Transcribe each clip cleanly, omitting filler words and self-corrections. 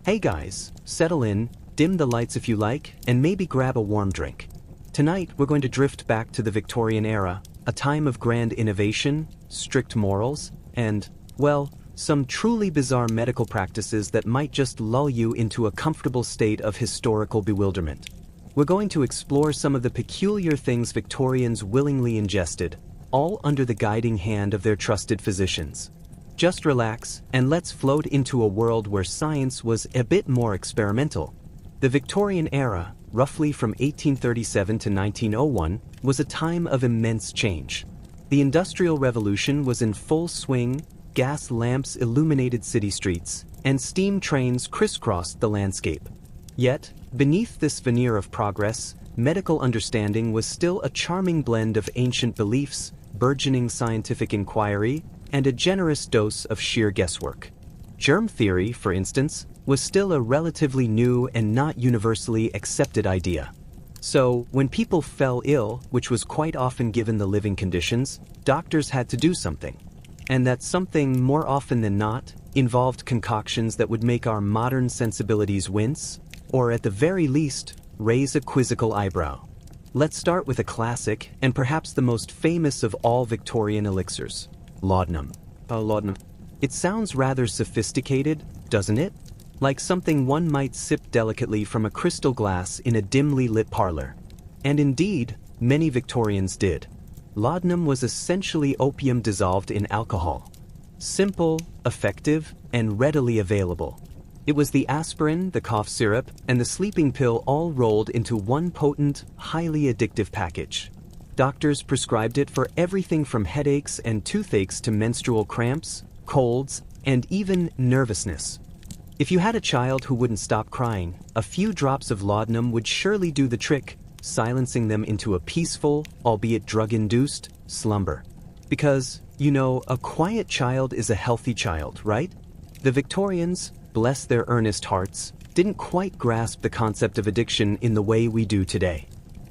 Hey guys, settle in, dim the lights if you like, and maybe grab a warm drink. Tonight we're going to drift back to the Victorian era, a time of grand innovation, strict morals, and, well, some truly bizarre medical practices that might just lull you into a comfortable state of historical bewilderment. We're going to explore some of the peculiar things Victorians willingly ingested, all under the guiding hand of their trusted physicians. Just relax, and let's float into a world where science was a bit more experimental. The Victorian era, roughly from 1837 to 1901, was a time of immense change. The Industrial Revolution was in full swing, gas lamps illuminated city streets, and steam trains crisscrossed the landscape. Yet, beneath this veneer of progress, medical understanding was still a charming blend of ancient beliefs, burgeoning scientific inquiry, and a generous dose of sheer guesswork. Germ theory, for instance, was still a relatively new and not universally accepted idea. So, when people fell ill, which was quite often given the living conditions, doctors had to do something. And that something, more often than not, involved concoctions that would make our modern sensibilities wince, or at the very least, raise a quizzical eyebrow. Let's start with a classic, and perhaps the most famous of all Victorian elixirs. Laudanum. Laudanum. It sounds rather sophisticated, doesn't it? Like something one might sip delicately from a crystal glass in a dimly lit parlor. And indeed, many Victorians did. Laudanum was essentially opium dissolved in alcohol. Simple, effective, and readily available. It was the aspirin, the cough syrup, and the sleeping pill all rolled into one potent, highly addictive package. Doctors prescribed it for everything from headaches and toothaches to menstrual cramps, colds, and even nervousness. If you had a child who wouldn't stop crying, a few drops of laudanum would surely do the trick, silencing them into a peaceful, albeit drug-induced, slumber. Because, a quiet child is a healthy child, right? The Victorians, bless their earnest hearts, didn't quite grasp the concept of addiction in the way we do today.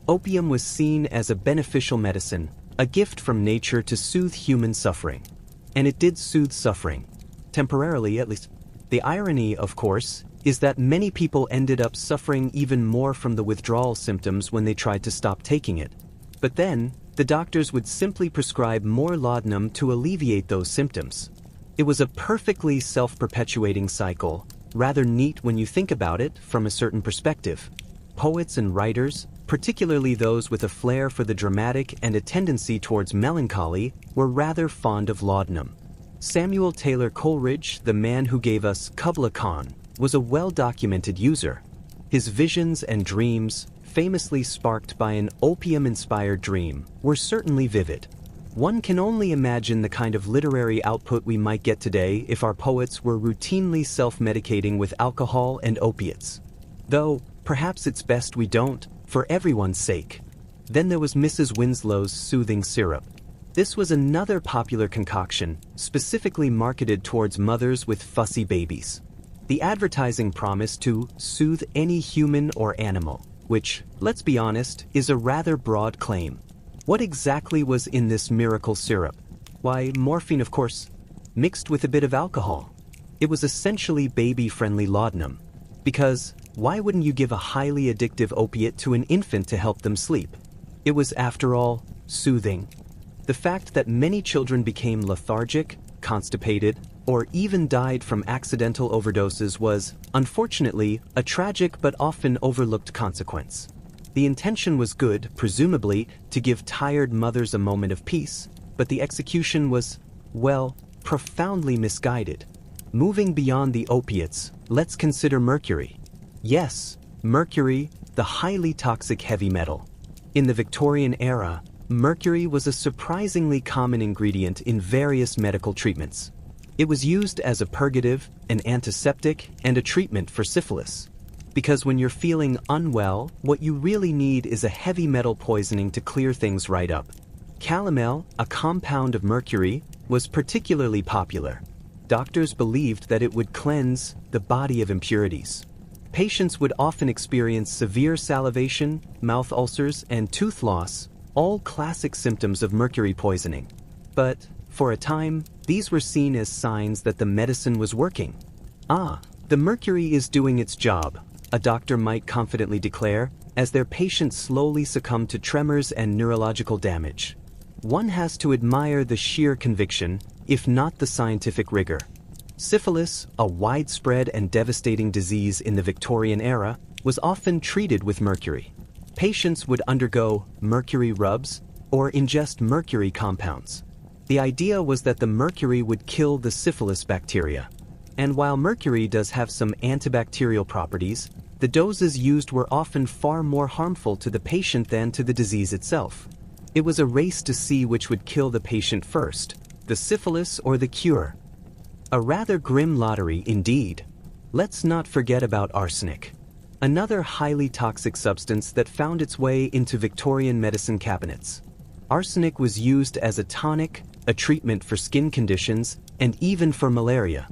Opium was seen as a beneficial medicine, a gift from nature to soothe human suffering. And it did soothe suffering. Temporarily, at least. The irony, of course, is that many people ended up suffering even more from the withdrawal symptoms when they tried to stop taking it. But then, the doctors would simply prescribe more laudanum to alleviate those symptoms. It was a perfectly self-perpetuating cycle, rather neat when you think about it from a certain perspective. Poets and writers, particularly those with a flair for the dramatic and a tendency towards melancholy, were rather fond of laudanum. Samuel Taylor Coleridge, the man who gave us Kubla Khan, was a well-documented user. His visions and dreams, famously sparked by an opium-inspired dream, were certainly vivid. One can only imagine the kind of literary output we might get today if our poets were routinely self-medicating with alcohol and opiates. Though, perhaps it's best we don't, for everyone's sake. Then there was Mrs. Winslow's soothing syrup. This was another popular concoction, specifically marketed towards mothers with fussy babies. The advertising promised to soothe any human or animal, which, let's be honest, is a rather broad claim. What exactly was in this miracle syrup? Why, morphine, of course, mixed with a bit of alcohol. It was essentially baby-friendly laudanum. Because, why wouldn't you give a highly addictive opiate to an infant to help them sleep? It was, after all, soothing. The fact that many children became lethargic, constipated, or even died from accidental overdoses was, unfortunately, a tragic but often overlooked consequence. The intention was good, presumably, to give tired mothers a moment of peace, but the execution was, well, profoundly misguided. Moving beyond the opiates, let's consider mercury. Yes, mercury, the highly toxic heavy metal. In the Victorian era, mercury was a surprisingly common ingredient in various medical treatments. It was used as a purgative, an antiseptic, and a treatment for syphilis. Because when you're feeling unwell, what you really need is a heavy metal poisoning to clear things right up. Calomel, a compound of mercury, was particularly popular. Doctors believed that it would cleanse the body of impurities. Patients would often experience severe salivation, mouth ulcers, and tooth loss, all classic symptoms of mercury poisoning. But, for a time, these were seen as signs that the medicine was working. The mercury is doing its job, a doctor might confidently declare, as their patient slowly succumbed to tremors and neurological damage. One has to admire the sheer conviction, if not the scientific rigor. Syphilis, a widespread and devastating disease in the Victorian era, was often treated with mercury. Patients would undergo mercury rubs or ingest mercury compounds. The idea was that the mercury would kill the syphilis bacteria. And while mercury does have some antibacterial properties, the doses used were often far more harmful to the patient than to the disease itself. It was a race to see which would kill the patient first, the syphilis or the cure. A rather grim lottery indeed. Let's not forget about arsenic, another highly toxic substance that found its way into Victorian medicine cabinets. Arsenic was used as a tonic, a treatment for skin conditions, and even for malaria.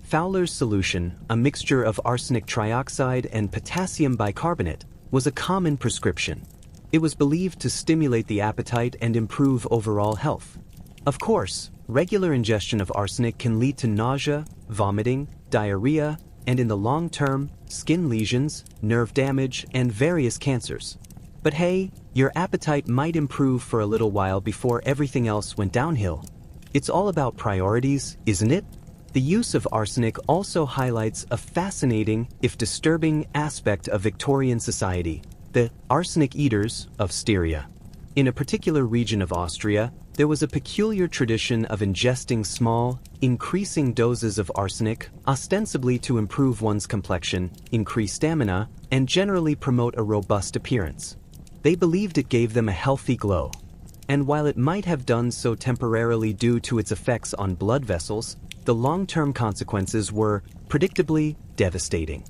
Fowler's solution, a mixture of arsenic trioxide and potassium bicarbonate, was a common prescription. It was believed to stimulate the appetite and improve overall health. Of course, regular ingestion of arsenic can lead to nausea, vomiting, diarrhea, and in the long term, skin lesions, nerve damage, and various cancers. But hey, your appetite might improve for a little while before everything else went downhill. It's all about priorities, isn't it? The use of arsenic also highlights a fascinating, if disturbing, aspect of Victorian society, the arsenic eaters of Styria. In a particular region of Austria, there was a peculiar tradition of ingesting small, increasing doses of arsenic, ostensibly to improve one's complexion, increase stamina, and generally promote a robust appearance. They believed it gave them a healthy glow. And while it might have done so temporarily due to its effects on blood vessels, the long-term consequences were, predictably, devastating.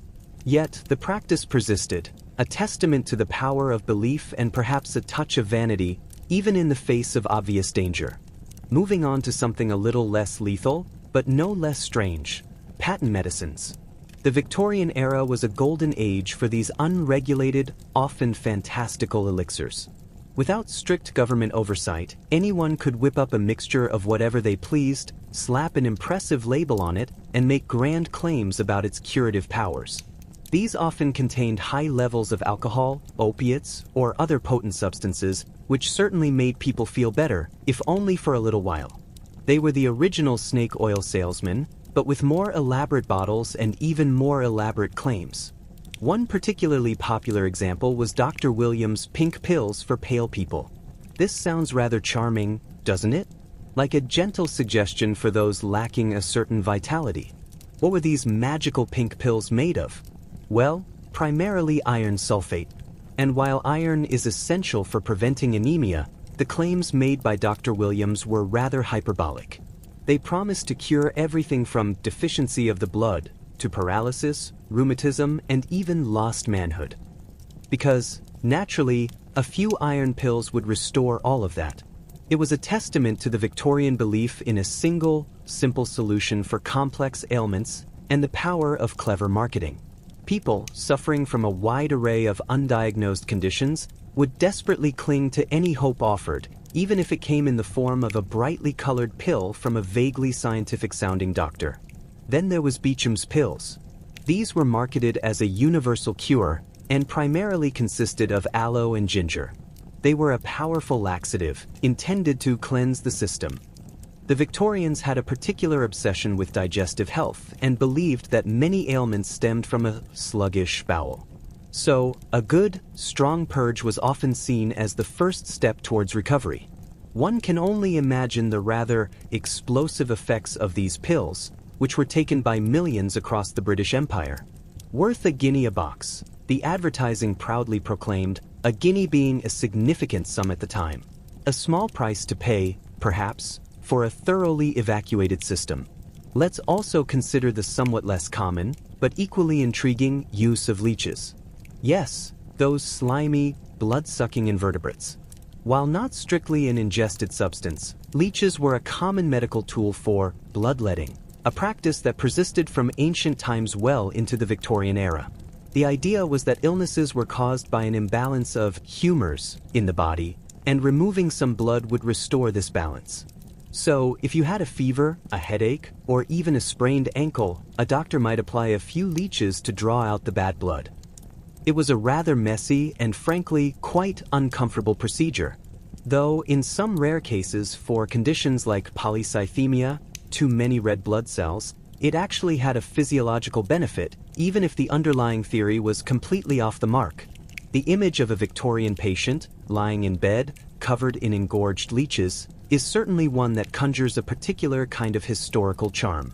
Yet, the practice persisted, a testament to the power of belief and perhaps a touch of vanity, even in the face of obvious danger. Moving on to something a little less lethal, but no less strange: patent medicines. The Victorian era was a golden age for these unregulated, often fantastical elixirs. Without strict government oversight, anyone could whip up a mixture of whatever they pleased, slap an impressive label on it, and make grand claims about its curative powers. These often contained high levels of alcohol, opiates, or other potent substances, which certainly made people feel better, if only for a little while. They were the original snake oil salesmen, but with more elaborate bottles and even more elaborate claims. One particularly popular example was Dr. Williams' pink pills for pale people. This sounds rather charming, doesn't it? Like a gentle suggestion for those lacking a certain vitality. What were these magical pink pills made of? Well, primarily iron sulfate. And while iron is essential for preventing anemia, the claims made by Dr. Williams were rather hyperbolic. They promised to cure everything from deficiency of the blood to paralysis, rheumatism, and even lost manhood. Because, naturally, a few iron pills would restore all of that. It was a testament to the Victorian belief in a single, simple solution for complex ailments and the power of clever marketing. People suffering from a wide array of undiagnosed conditions would desperately cling to any hope offered, even if it came in the form of a brightly colored pill from a vaguely scientific-sounding doctor. Then there was Beecham's pills. These were marketed as a universal cure and primarily consisted of aloe and ginger. They were a powerful laxative, intended to cleanse the system. The Victorians had a particular obsession with digestive health and believed that many ailments stemmed from a sluggish bowel. So, a good, strong purge was often seen as the first step towards recovery. One can only imagine the rather explosive effects of these pills, which were taken by millions across the British Empire. Worth a guinea a box, the advertising proudly proclaimed, a guinea being a significant sum at the time. A small price to pay, perhaps, for a thoroughly evacuated system. Let's also consider the somewhat less common, but equally intriguing, use of leeches. Yes, those slimy, blood-sucking invertebrates. While not strictly an ingested substance, leeches were a common medical tool for bloodletting, a practice that persisted from ancient times well into the Victorian era. The idea was that illnesses were caused by an imbalance of humors in the body, and removing some blood would restore this balance. So, if you had a fever, a headache, or even a sprained ankle, a doctor might apply a few leeches to draw out the bad blood. It was a rather messy and frankly quite uncomfortable procedure, though in some rare cases for conditions like polycythemia, too many red blood cells, it actually had a physiological benefit, even if the underlying theory was completely off the mark. The image of a Victorian patient, lying in bed, covered in engorged leeches, is certainly one that conjures a particular kind of historical charm.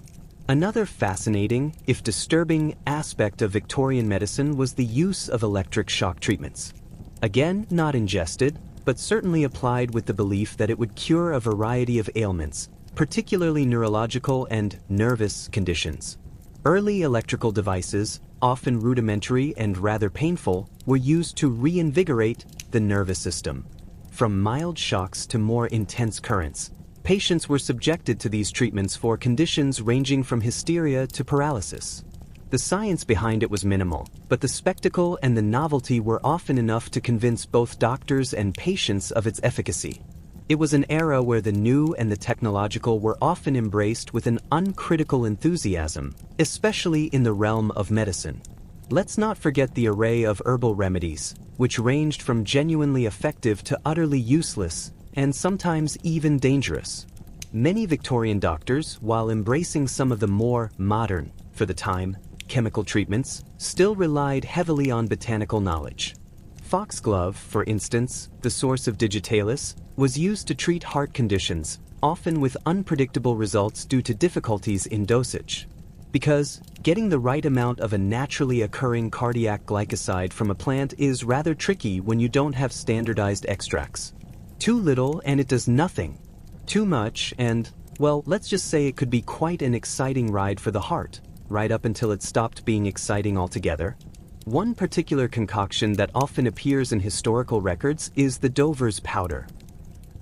Another fascinating, if disturbing, aspect of Victorian medicine was the use of electric shock treatments. Again, not ingested, but certainly applied with the belief that it would cure a variety of ailments, particularly neurological and nervous conditions. Early electrical devices, often rudimentary and rather painful, were used to reinvigorate the nervous system. From mild shocks to more intense currents, patients were subjected to these treatments for conditions ranging from hysteria to paralysis. The science behind it was minimal, but the spectacle and the novelty were often enough to convince both doctors and patients of its efficacy. It was an era where the new and the technological were often embraced with an uncritical enthusiasm, especially in the realm of medicine. Let's not forget the array of herbal remedies, which ranged from genuinely effective to utterly useless, and sometimes even dangerous. Many Victorian doctors, while embracing some of the more modern, for the time, chemical treatments, still relied heavily on botanical knowledge. Foxglove, for instance, the source of digitalis, was used to treat heart conditions, often with unpredictable results due to difficulties in dosage. Because getting the right amount of a naturally occurring cardiac glycoside from a plant is rather tricky when you don't have standardized extracts. Too little and it does nothing. Too much and, well, let's just say it could be quite an exciting ride for the heart, right up until it stopped being exciting altogether. One particular concoction that often appears in historical records is the Dover's powder.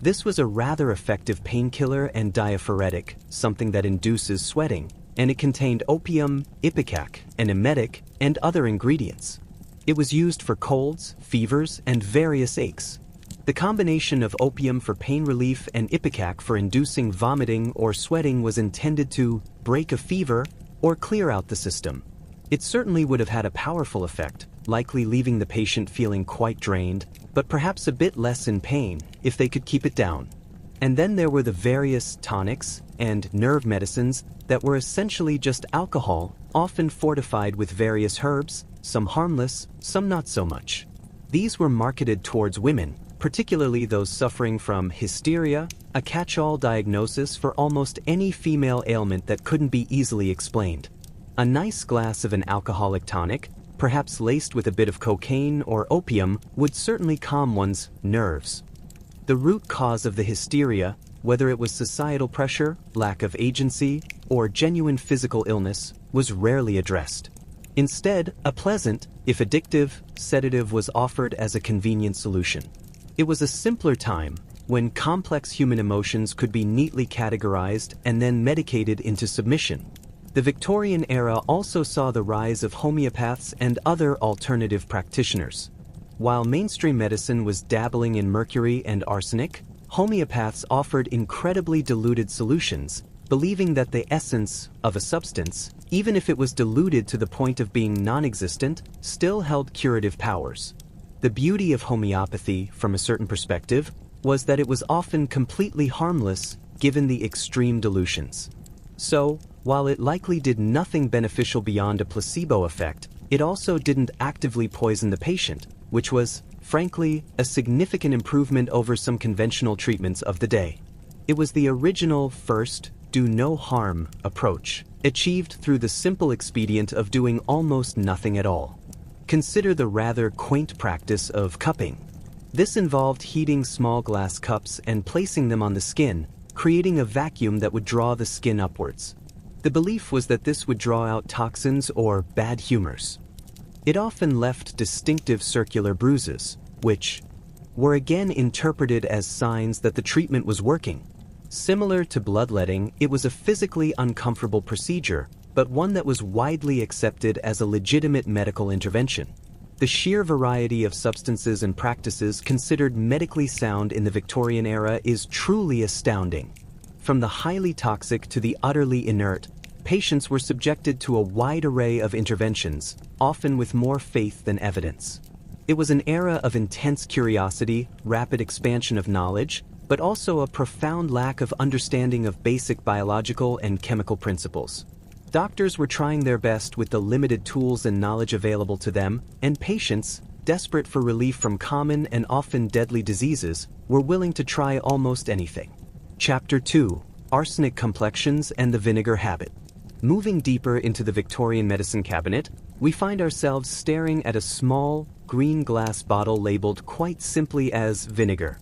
This was a rather effective painkiller and diaphoretic, something that induces sweating, and it contained opium, ipecac, an emetic, and other ingredients. It was used for colds, fevers, and various aches. The combination of opium for pain relief and ipecac for inducing vomiting or sweating was intended to break a fever or clear out the system. It certainly would have had a powerful effect, likely leaving the patient feeling quite drained, but perhaps a bit less in pain if they could keep it down. And then there were the various tonics and nerve medicines that were essentially just alcohol, often fortified with various herbs, some harmless, some not so much. These were marketed towards women, particularly those suffering from hysteria, a catch-all diagnosis for almost any female ailment that couldn't be easily explained. A nice glass of an alcoholic tonic, perhaps laced with a bit of cocaine or opium, would certainly calm one's nerves. The root cause of the hysteria, whether it was societal pressure, lack of agency, or genuine physical illness, was rarely addressed. Instead, a pleasant, if addictive, sedative was offered as a convenient solution. It was a simpler time, when complex human emotions could be neatly categorized and then medicated into submission. The Victorian era also saw the rise of homeopaths and other alternative practitioners. While mainstream medicine was dabbling in mercury and arsenic, homeopaths offered incredibly diluted solutions, believing that the essence of a substance, even if it was diluted to the point of being non-existent, still held curative powers. The beauty of homeopathy, from a certain perspective, was that it was often completely harmless given the extreme dilutions. So, while it likely did nothing beneficial beyond a placebo effect, it also didn't actively poison the patient, which was, frankly, a significant improvement over some conventional treatments of the day. It was the original first, do no harm approach, achieved through the simple expedient of doing almost nothing at all. Consider the rather quaint practice of cupping. This involved heating small glass cups and placing them on the skin, creating a vacuum that would draw the skin upwards. The belief was that this would draw out toxins or bad humors. It often left distinctive circular bruises, which were again interpreted as signs that the treatment was working. Similar to bloodletting, it was a physically uncomfortable procedure, but one that was widely accepted as a legitimate medical intervention. The sheer variety of substances and practices considered medically sound in the Victorian era is truly astounding. From the highly toxic to the utterly inert, patients were subjected to a wide array of interventions, often with more faith than evidence. It was an era of intense curiosity, rapid expansion of knowledge, but also a profound lack of understanding of basic biological and chemical principles. Doctors were trying their best with the limited tools and knowledge available to them, and patients, desperate for relief from common and often deadly diseases, were willing to try almost anything. Chapter 2: Arsenic Complexions and the Vinegar Habit. Moving deeper into the Victorian medicine cabinet, we find ourselves staring at a small, green glass bottle labeled quite simply as vinegar.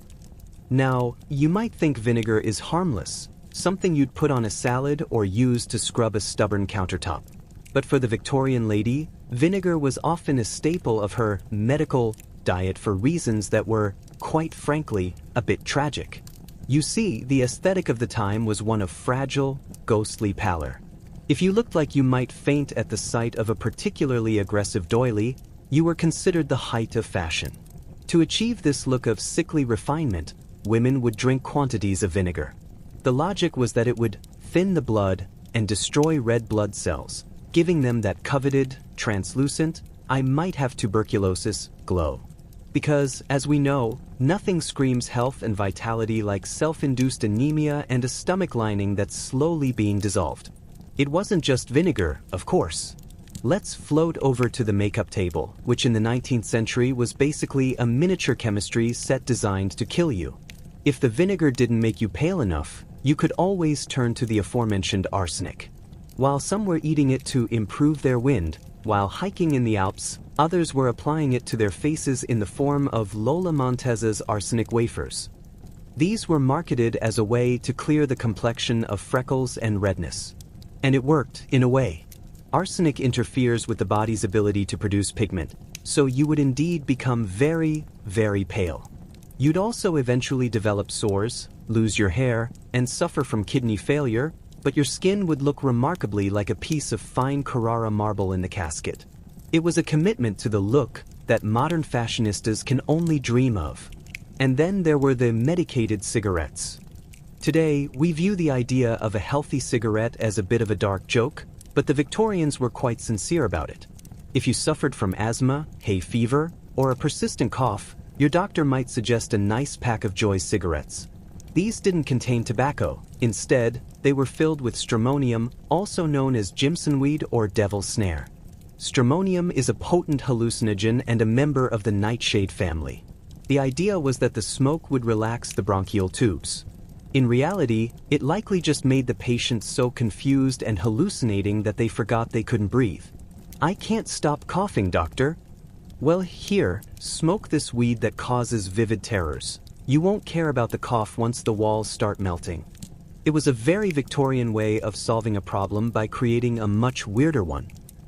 Now, you might think vinegar is harmless, something you'd put on a salad or use to scrub a stubborn countertop. But for the Victorian lady, vinegar was often a staple of her medical diet for reasons that were, quite frankly, a bit tragic. You see, the aesthetic of the time was one of fragile, ghostly pallor. If you looked like you might faint at the sight of a particularly aggressive doily, you were considered the height of fashion. To achieve this look of sickly refinement, women would drink quantities of vinegar. The logic was that it would thin the blood and destroy red blood cells, giving them that coveted, translucent, I might have tuberculosis glow. Because, as we know, nothing screams health and vitality like self-induced anemia and a stomach lining that's slowly being dissolved. It wasn't just vinegar, of course. Let's float over to the makeup table, which in the 19th century was basically a miniature chemistry set designed to kill you. If the vinegar didn't make you pale enough, you could always turn to the aforementioned arsenic. While some were eating it to improve their wind, while hiking in the Alps, others were applying it to their faces in the form of Lola Monteza's arsenic wafers. These were marketed as a way to clear the complexion of freckles and redness. And it worked, in a way. Arsenic interferes with the body's ability to produce pigment, so you would indeed become very, very pale. You'd also eventually develop sores, lose your hair, and suffer from kidney failure, but your skin would look remarkably like a piece of fine Carrara marble in the casket. It was a commitment to the look that modern fashionistas can only dream of. And then there were the medicated cigarettes. Today, we view the idea of a healthy cigarette as a bit of a dark joke, but the Victorians were quite sincere about it. If you suffered from asthma, hay fever, or a persistent cough, your doctor might suggest a nice pack of Joy's cigarettes. These didn't contain tobacco. Instead, they were filled with stramonium, also known as jimsonweed or devil's snare. Stramonium is a potent hallucinogen and a member of the nightshade family. The idea was that the smoke would relax the bronchial tubes. In reality, it likely just made the patient so confused and hallucinating that they forgot they couldn't breathe. "I can't stop coughing, doctor." Well, here, smoke this weed that causes vivid terrors. You won't care about the cough once the walls start melting. It was a very Victorian way of solving a problem by creating a much weirder one.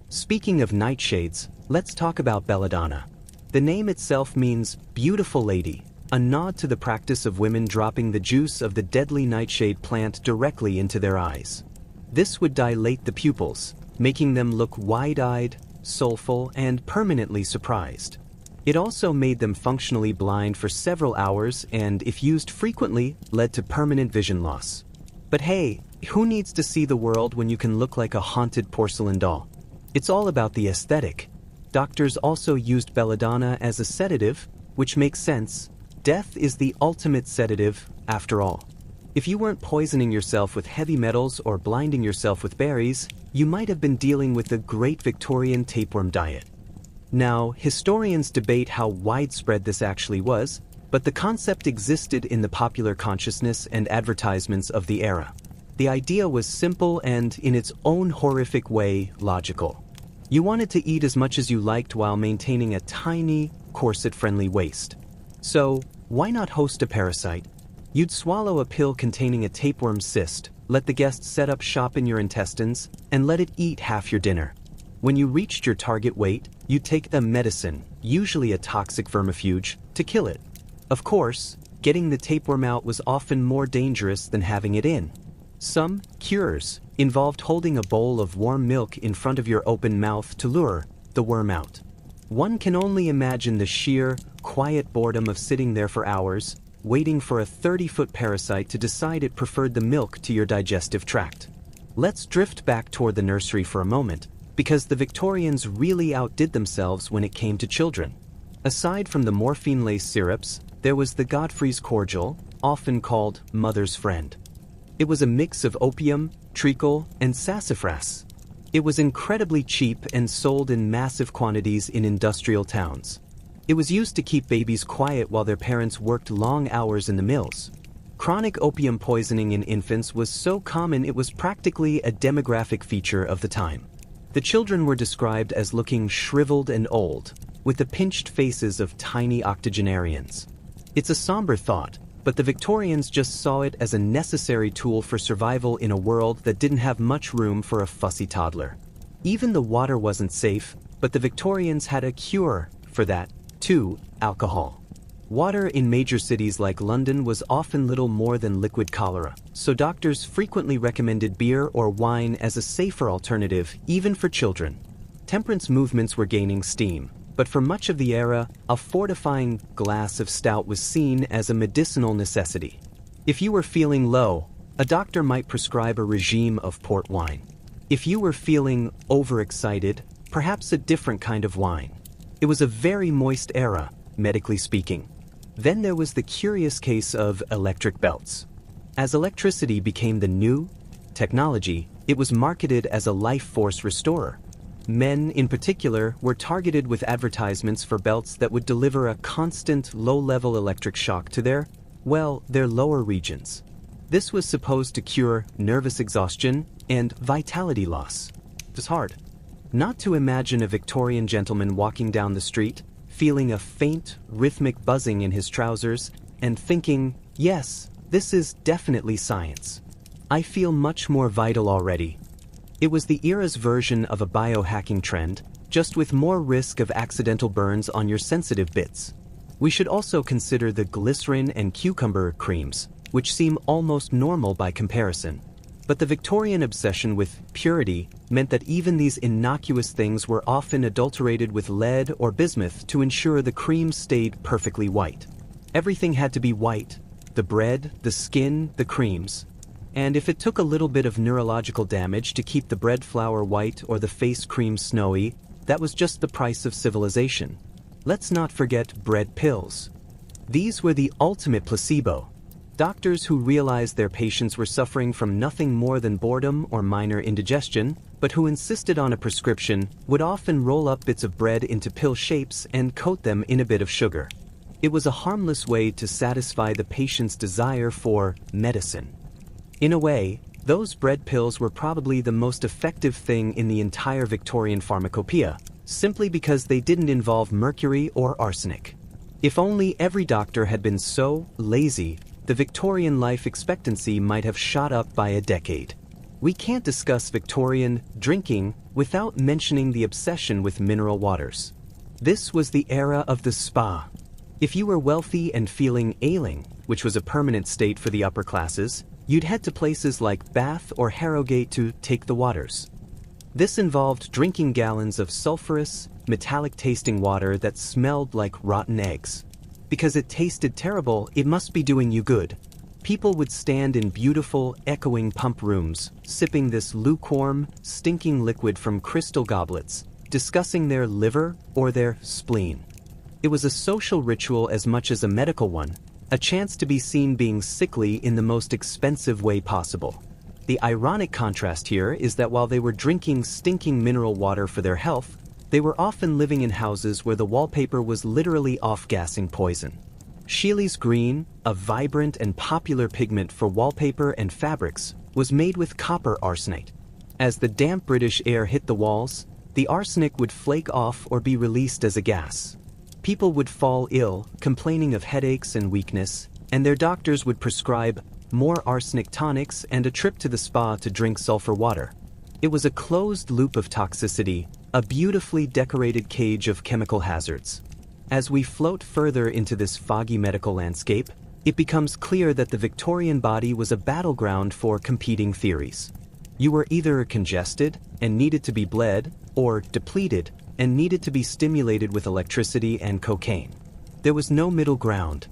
Speaking of nightshades, let's talk about belladonna. The name itself means beautiful lady, a nod to the practice of women dropping the juice of the deadly nightshade plant directly into their eyes. This would dilate the pupils, making them look wide-eyed, soulful, and permanently surprised. It also made them functionally blind for several hours and, if used frequently, led to permanent vision loss. But hey, who needs to see the world when you can look like a haunted porcelain doll? It's all about the aesthetic. Doctors also used belladonna as a sedative, which makes sense. Death is the ultimate sedative, after all. If you weren't poisoning yourself with heavy metals or blinding yourself with berries, you might have been dealing with the great Victorian tapeworm diet. Now, historians debate how widespread this actually was, but the concept existed in the popular consciousness and advertisements of the era. The idea was simple and, in its own horrific way, logical. You wanted to eat as much as you liked while maintaining a tiny, corset-friendly waist. So, why not host a parasite? You'd swallow a pill containing a tapeworm cyst, let the guest set up shop in your intestines, and let it eat half your dinner. When you reached your target weight, you'd take the medicine, usually a toxic vermifuge, to kill it. Of course, getting the tapeworm out was often more dangerous than having it in. Some cures involved holding a bowl of warm milk in front of your open mouth to lure the worm out. One can only imagine the sheer, quiet boredom of sitting there for hours, waiting for a 30-foot parasite to decide it preferred the milk to your digestive tract. Let's drift back toward the nursery for a moment, because the Victorians really outdid themselves when it came to children. Aside from the morphine-laced syrups, there was the Godfrey's cordial, often called mother's friend. It was a mix of opium, treacle, and sassafras. It was incredibly cheap and sold in massive quantities in industrial towns. It was used to keep babies quiet while their parents worked long hours in the mills. Chronic opium poisoning in infants was so common it was practically a demographic feature of the time. The children were described as looking shriveled and old, with the pinched faces of tiny octogenarians. It's a somber thought, but the Victorians just saw it as a necessary tool for survival in a world that didn't have much room for a fussy toddler. Even the water wasn't safe, but the Victorians had a cure for that, too: alcohol. Water in major cities like London was often little more than liquid cholera, so doctors frequently recommended beer or wine as a safer alternative, even for children. Temperance movements were gaining steam, but for much of the era, a fortifying glass of stout was seen as a medicinal necessity. If you were feeling low, a doctor might prescribe a regime of port wine. If you were feeling overexcited, perhaps a different kind of wine. It was a very moist era, medically speaking. Then there was the curious case of electric belts. As electricity became the new technology, it was marketed as a life force restorer. Men, in particular, were targeted with advertisements for belts that would deliver a constant, low-level electric shock to their lower regions. This was supposed to cure nervous exhaustion and vitality loss. It was hard not to imagine a Victorian gentleman walking down the street, feeling a faint, rhythmic buzzing in his trousers, and thinking, yes, this is definitely science. I feel much more vital already. It was the era's version of a biohacking trend, just with more risk of accidental burns on your sensitive bits. We should also consider the glycerin and cucumber creams, which seem almost normal by comparison. But the Victorian obsession with purity meant that even these innocuous things were often adulterated with lead or bismuth to ensure the creams stayed perfectly white. Everything had to be white: the bread, the skin, the creams. And if it took a little bit of neurological damage to keep the bread flour white or the face cream snowy, that was just the price of civilization. Let's not forget bread pills. These were the ultimate placebo. Doctors who realized their patients were suffering from nothing more than boredom or minor indigestion, but who insisted on a prescription, would often roll up bits of bread into pill shapes and coat them in a bit of sugar. It was a harmless way to satisfy the patient's desire for medicine. In a way, those bread pills were probably the most effective thing in the entire Victorian pharmacopoeia, simply because they didn't involve mercury or arsenic. If only every doctor had been so lazy, the Victorian life expectancy might have shot up by a decade. We can't discuss Victorian drinking without mentioning the obsession with mineral waters. This was the era of the spa. If you were wealthy and feeling ailing, which was a permanent state for the upper classes, you'd head to places like Bath or Harrogate to take the waters. This involved drinking gallons of sulfurous, metallic-tasting water that smelled like rotten eggs. Because it tasted terrible, it must be doing you good. People would stand in beautiful, echoing pump rooms, sipping this lukewarm, stinking liquid from crystal goblets, discussing their liver or their spleen. It was a social ritual as much as a medical one, a chance to be seen being sickly in the most expensive way possible. The ironic contrast here is that while they were drinking stinking mineral water for their health, they were often living in houses where the wallpaper was literally off-gassing poison. Sheely's green, a vibrant and popular pigment for wallpaper and fabrics, was made with copper arsenate. As the damp British air hit the walls, the arsenic would flake off or be released as a gas. People would fall ill, complaining of headaches and weakness, and their doctors would prescribe more arsenic tonics and a trip to the spa to drink sulfur water. It was a closed loop of toxicity, a beautifully decorated cage of chemical hazards. As we float further into this foggy medical landscape, it becomes clear that the Victorian body was a battleground for competing theories. You were either congested and needed to be bled, or depleted and needed to be stimulated with electricity and cocaine. There was no middle ground.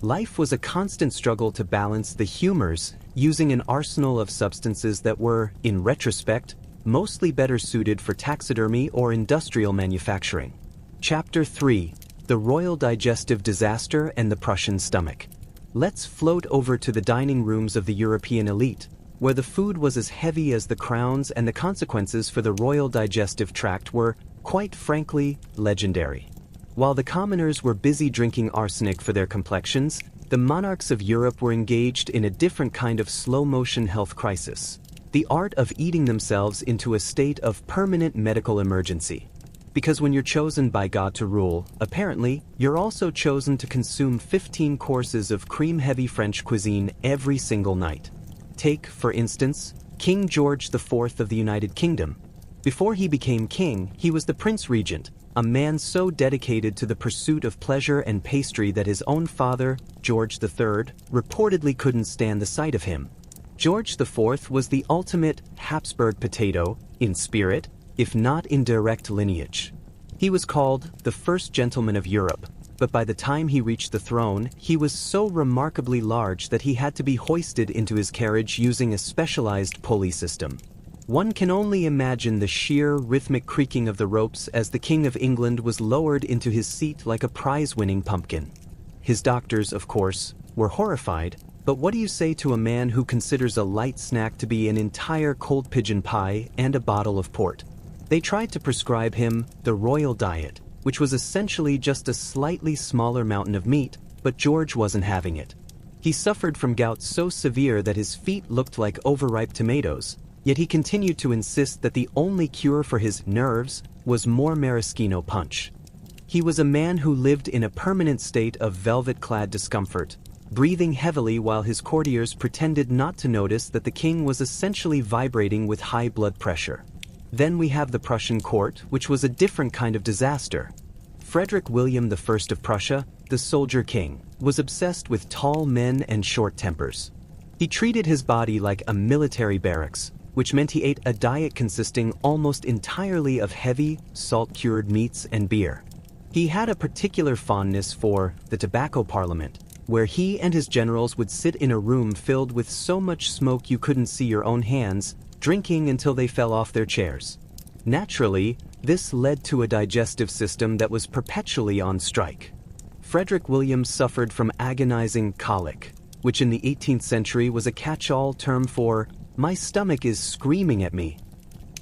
Life was a constant struggle to balance the humors, using an arsenal of substances that were, in retrospect, mostly better suited for taxidermy or industrial manufacturing. Chapter 3: The Royal Digestive Disaster and the Prussian Stomach. Let's float over to the dining rooms of the European elite, where the food was as heavy as the crowns and the consequences for the royal digestive tract were, quite frankly, legendary. While the commoners were busy drinking arsenic for their complexions, the monarchs of Europe were engaged in a different kind of slow-motion health crisis: the art of eating themselves into a state of permanent medical emergency. Because when you're chosen by God to rule, apparently, you're also chosen to consume 15 courses of cream-heavy French cuisine every single night. Take, for instance, King George IV of the United Kingdom. Before he became king, he was the Prince Regent, a man so dedicated to the pursuit of pleasure and pastry that his own father, George III, reportedly couldn't stand the sight of him. George IV was the ultimate Habsburg potato, in spirit, if not in direct lineage. He was called the first gentleman of Europe, but by the time he reached the throne, he was so remarkably large that he had to be hoisted into his carriage using a specialized pulley system. One can only imagine the sheer, rhythmic creaking of the ropes as the King of England was lowered into his seat like a prize-winning pumpkin. His doctors, of course, were horrified, but what do you say to a man who considers a light snack to be an entire cold pigeon pie and a bottle of port? They tried to prescribe him the royal diet, which was essentially just a slightly smaller mountain of meat, but George wasn't having it. He suffered from gout so severe that his feet looked like overripe tomatoes, yet he continued to insist that the only cure for his nerves was more maraschino punch. He was a man who lived in a permanent state of velvet-clad discomfort, breathing heavily while his courtiers pretended not to notice that the king was essentially vibrating with high blood pressure. Then we have the Prussian court, which was a different kind of disaster. Frederick William I of Prussia, the soldier king, was obsessed with tall men and short tempers. He treated his body like a military barracks, which meant he ate a diet consisting almost entirely of heavy, salt-cured meats and beer. He had a particular fondness for the tobacco parliament, where he and his generals would sit in a room filled with so much smoke you couldn't see your own hands, drinking until they fell off their chairs. Naturally, this led to a digestive system that was perpetually on strike. Frederick William suffered from agonizing colic, which in the 18th century was a catch-all term for "my stomach is screaming at me."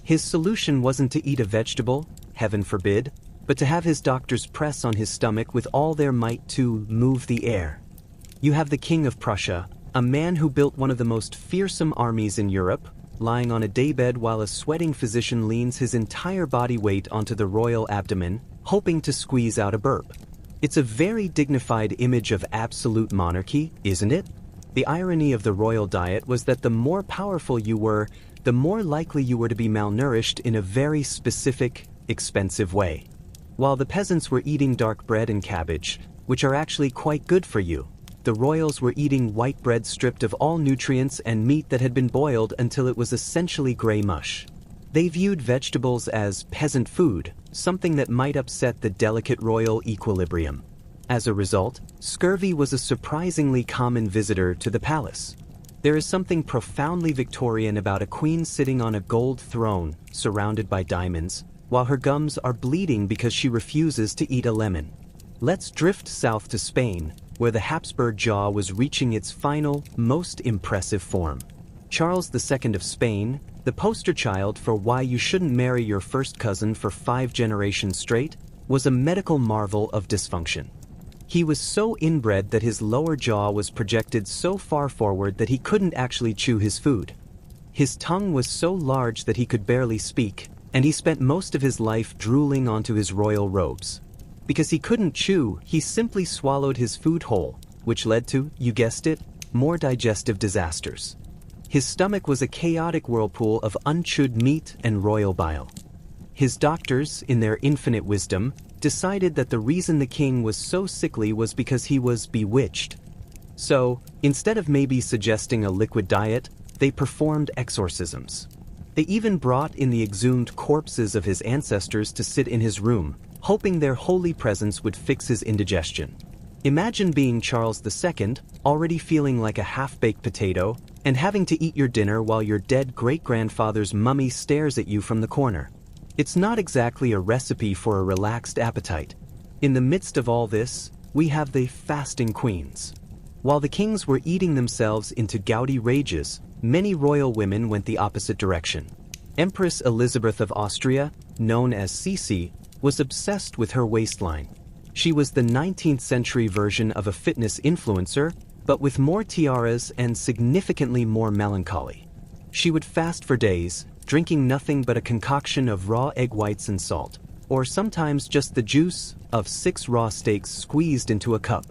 His solution wasn't to eat a vegetable, heaven forbid, but to have his doctors press on his stomach with all their might to move the air. You have the King of Prussia, a man who built one of the most fearsome armies in Europe, lying on a daybed while a sweating physician leans his entire body weight onto the royal abdomen, hoping to squeeze out a burp. It's a very dignified image of absolute monarchy, isn't it? The irony of the royal diet was that the more powerful you were, the more likely you were to be malnourished in a very specific, expensive way. While the peasants were eating dark bread and cabbage, which are actually quite good for you, the royals were eating white bread stripped of all nutrients and meat that had been boiled until it was essentially gray mush. They viewed vegetables as peasant food, something that might upset the delicate royal equilibrium. As a result, scurvy was a surprisingly common visitor to the palace. There is something profoundly Victorian about a queen sitting on a gold throne, surrounded by diamonds, while her gums are bleeding because she refuses to eat a lemon. Let's drift south to Spain, where the Habsburg jaw was reaching its final, most impressive form. Charles II of Spain, the poster child for why you shouldn't marry your first cousin for 5 generations straight, was a medical marvel of dysfunction. He was so inbred that his lower jaw was projected so far forward that he couldn't actually chew his food. His tongue was so large that he could barely speak, and he spent most of his life drooling onto his royal robes. Because he couldn't chew, he simply swallowed his food whole, which led to, you guessed it, more digestive disasters. His stomach was a chaotic whirlpool of unchewed meat and royal bile. His doctors, in their infinite wisdom, decided that the reason the king was so sickly was because he was bewitched. So, instead of maybe suggesting a liquid diet, they performed exorcisms. They even brought in the exhumed corpses of his ancestors to sit in his room, hoping their holy presence would fix his indigestion. Imagine being Charles II, already feeling like a half-baked potato, and having to eat your dinner while your dead great-grandfather's mummy stares at you from the corner. It's not exactly a recipe for a relaxed appetite. In the midst of all this, we have the fasting queens. While the kings were eating themselves into gouty rages, many royal women went the opposite direction. Empress Elizabeth of Austria, known as Sisi, was obsessed with her waistline. She was the 19th century version of a fitness influencer, but with more tiaras and significantly more melancholy. She would fast for days, drinking nothing but a concoction of raw egg whites and salt, or sometimes just the juice of 6 raw steaks squeezed into a cup.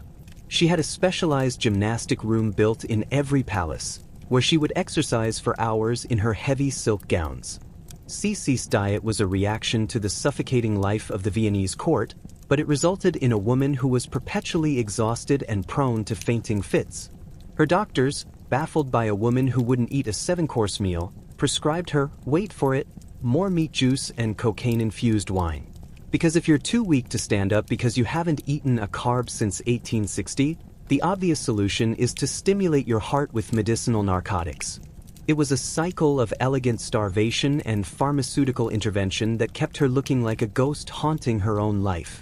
She had a specialized gymnastic room built in every palace, where she would exercise for hours in her heavy silk gowns. Sisi's diet was a reaction to the suffocating life of the Viennese court, but it resulted in a woman who was perpetually exhausted and prone to fainting fits. Her doctors, baffled by a woman who wouldn't eat a 7-course meal, prescribed her, wait for it, more meat juice and cocaine-infused wine. Because if you're too weak to stand up because you haven't eaten a carb since 1860, the obvious solution is to stimulate your heart with medicinal narcotics. It was a cycle of elegant starvation and pharmaceutical intervention that kept her looking like a ghost haunting her own life.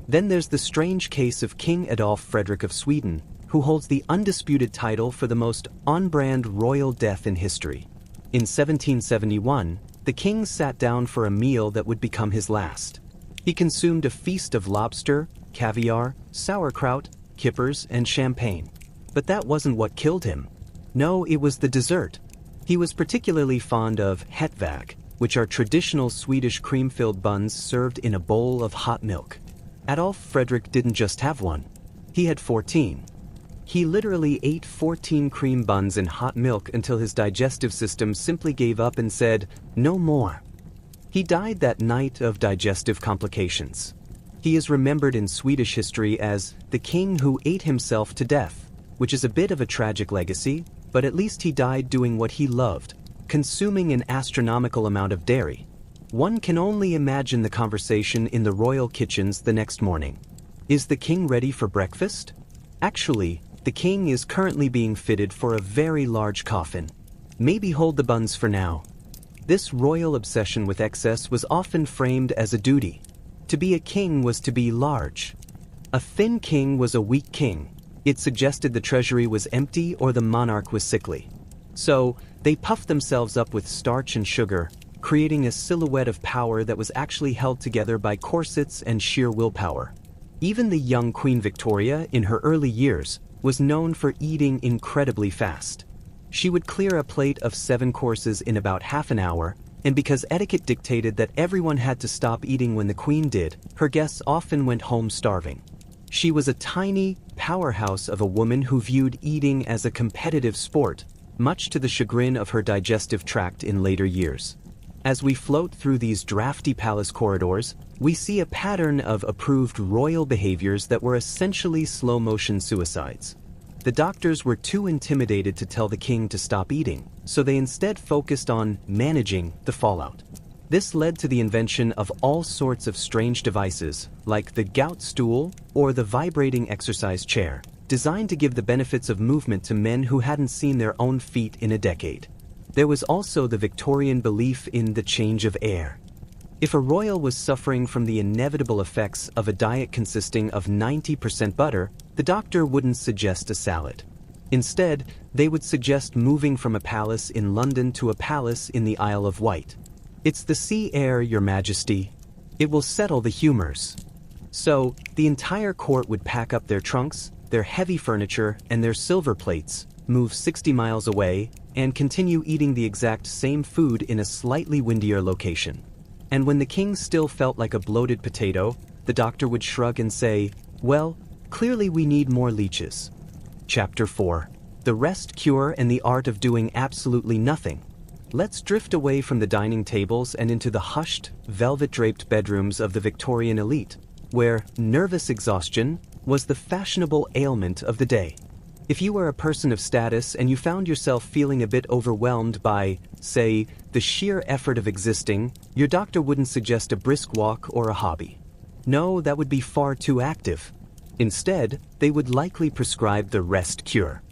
Then there's the strange case of King Adolf Frederick of Sweden, who holds the undisputed title for the most on-brand royal death in history. In 1771, the king sat down for a meal that would become his last. He consumed a feast of lobster, caviar, sauerkraut, kippers, and champagne. But that wasn't what killed him. No, it was the dessert. He was particularly fond of hetväg, which are traditional Swedish cream-filled buns served in a bowl of hot milk. Adolf Frederick didn't just have one. He had 14. He literally ate 14 cream buns in hot milk until his digestive system simply gave up and said, "No more." He died that night of digestive complications. He is remembered in Swedish history as the king who ate himself to death, which is a bit of a tragic legacy, but at least he died doing what he loved, consuming an astronomical amount of dairy. One can only imagine the conversation in the royal kitchens the next morning. Is the king ready for breakfast? Actually, the king is currently being fitted for a very large coffin. Maybe hold the buns for now. This royal obsession with excess was often framed as a duty. To be a king was to be large. A thin king was a weak king. It suggested the treasury was empty or the monarch was sickly. So, they puffed themselves up with starch and sugar, creating a silhouette of power that was actually held together by corsets and sheer willpower. Even the young Queen Victoria, in her early years, was known for eating incredibly fast. She would clear a plate of 7 courses in about half an hour, and because etiquette dictated that everyone had to stop eating when the Queen did, her guests often went home starving. She was a tiny powerhouse of a woman who viewed eating as a competitive sport, much to the chagrin of her digestive tract in later years. As we float through these drafty palace corridors, we see a pattern of approved royal behaviors that were essentially slow-motion suicides. The doctors were too intimidated to tell the king to stop eating, so they instead focused on managing the fallout. This led to the invention of all sorts of strange devices, like the gout stool or the vibrating exercise chair, designed to give the benefits of movement to men who hadn't seen their own feet in a decade. There was also the Victorian belief in the change of air. If a royal was suffering from the inevitable effects of a diet consisting of 90% butter, the doctor wouldn't suggest a salad. Instead, they would suggest moving from a palace in London to a palace in the Isle of Wight. It's the sea air, Your Majesty. It will settle the humors. So, the entire court would pack up their trunks, their heavy furniture, and their silver plates, move 60 miles away, and continue eating the exact same food in a slightly windier location. And when the king still felt like a bloated potato, the doctor would shrug and say, "Well, clearly we need more leeches." Chapter 4. The Rest Cure and the Art of Doing Absolutely Nothing. Let's drift away from the dining tables and into the hushed, velvet-draped bedrooms of the Victorian elite, where nervous exhaustion was the fashionable ailment of the day. If you were a person of status and you found yourself feeling a bit overwhelmed by, say, the sheer effort of existing, your doctor wouldn't suggest a brisk walk or a hobby. No, that would be far too active. Instead, they would likely prescribe the rest cure.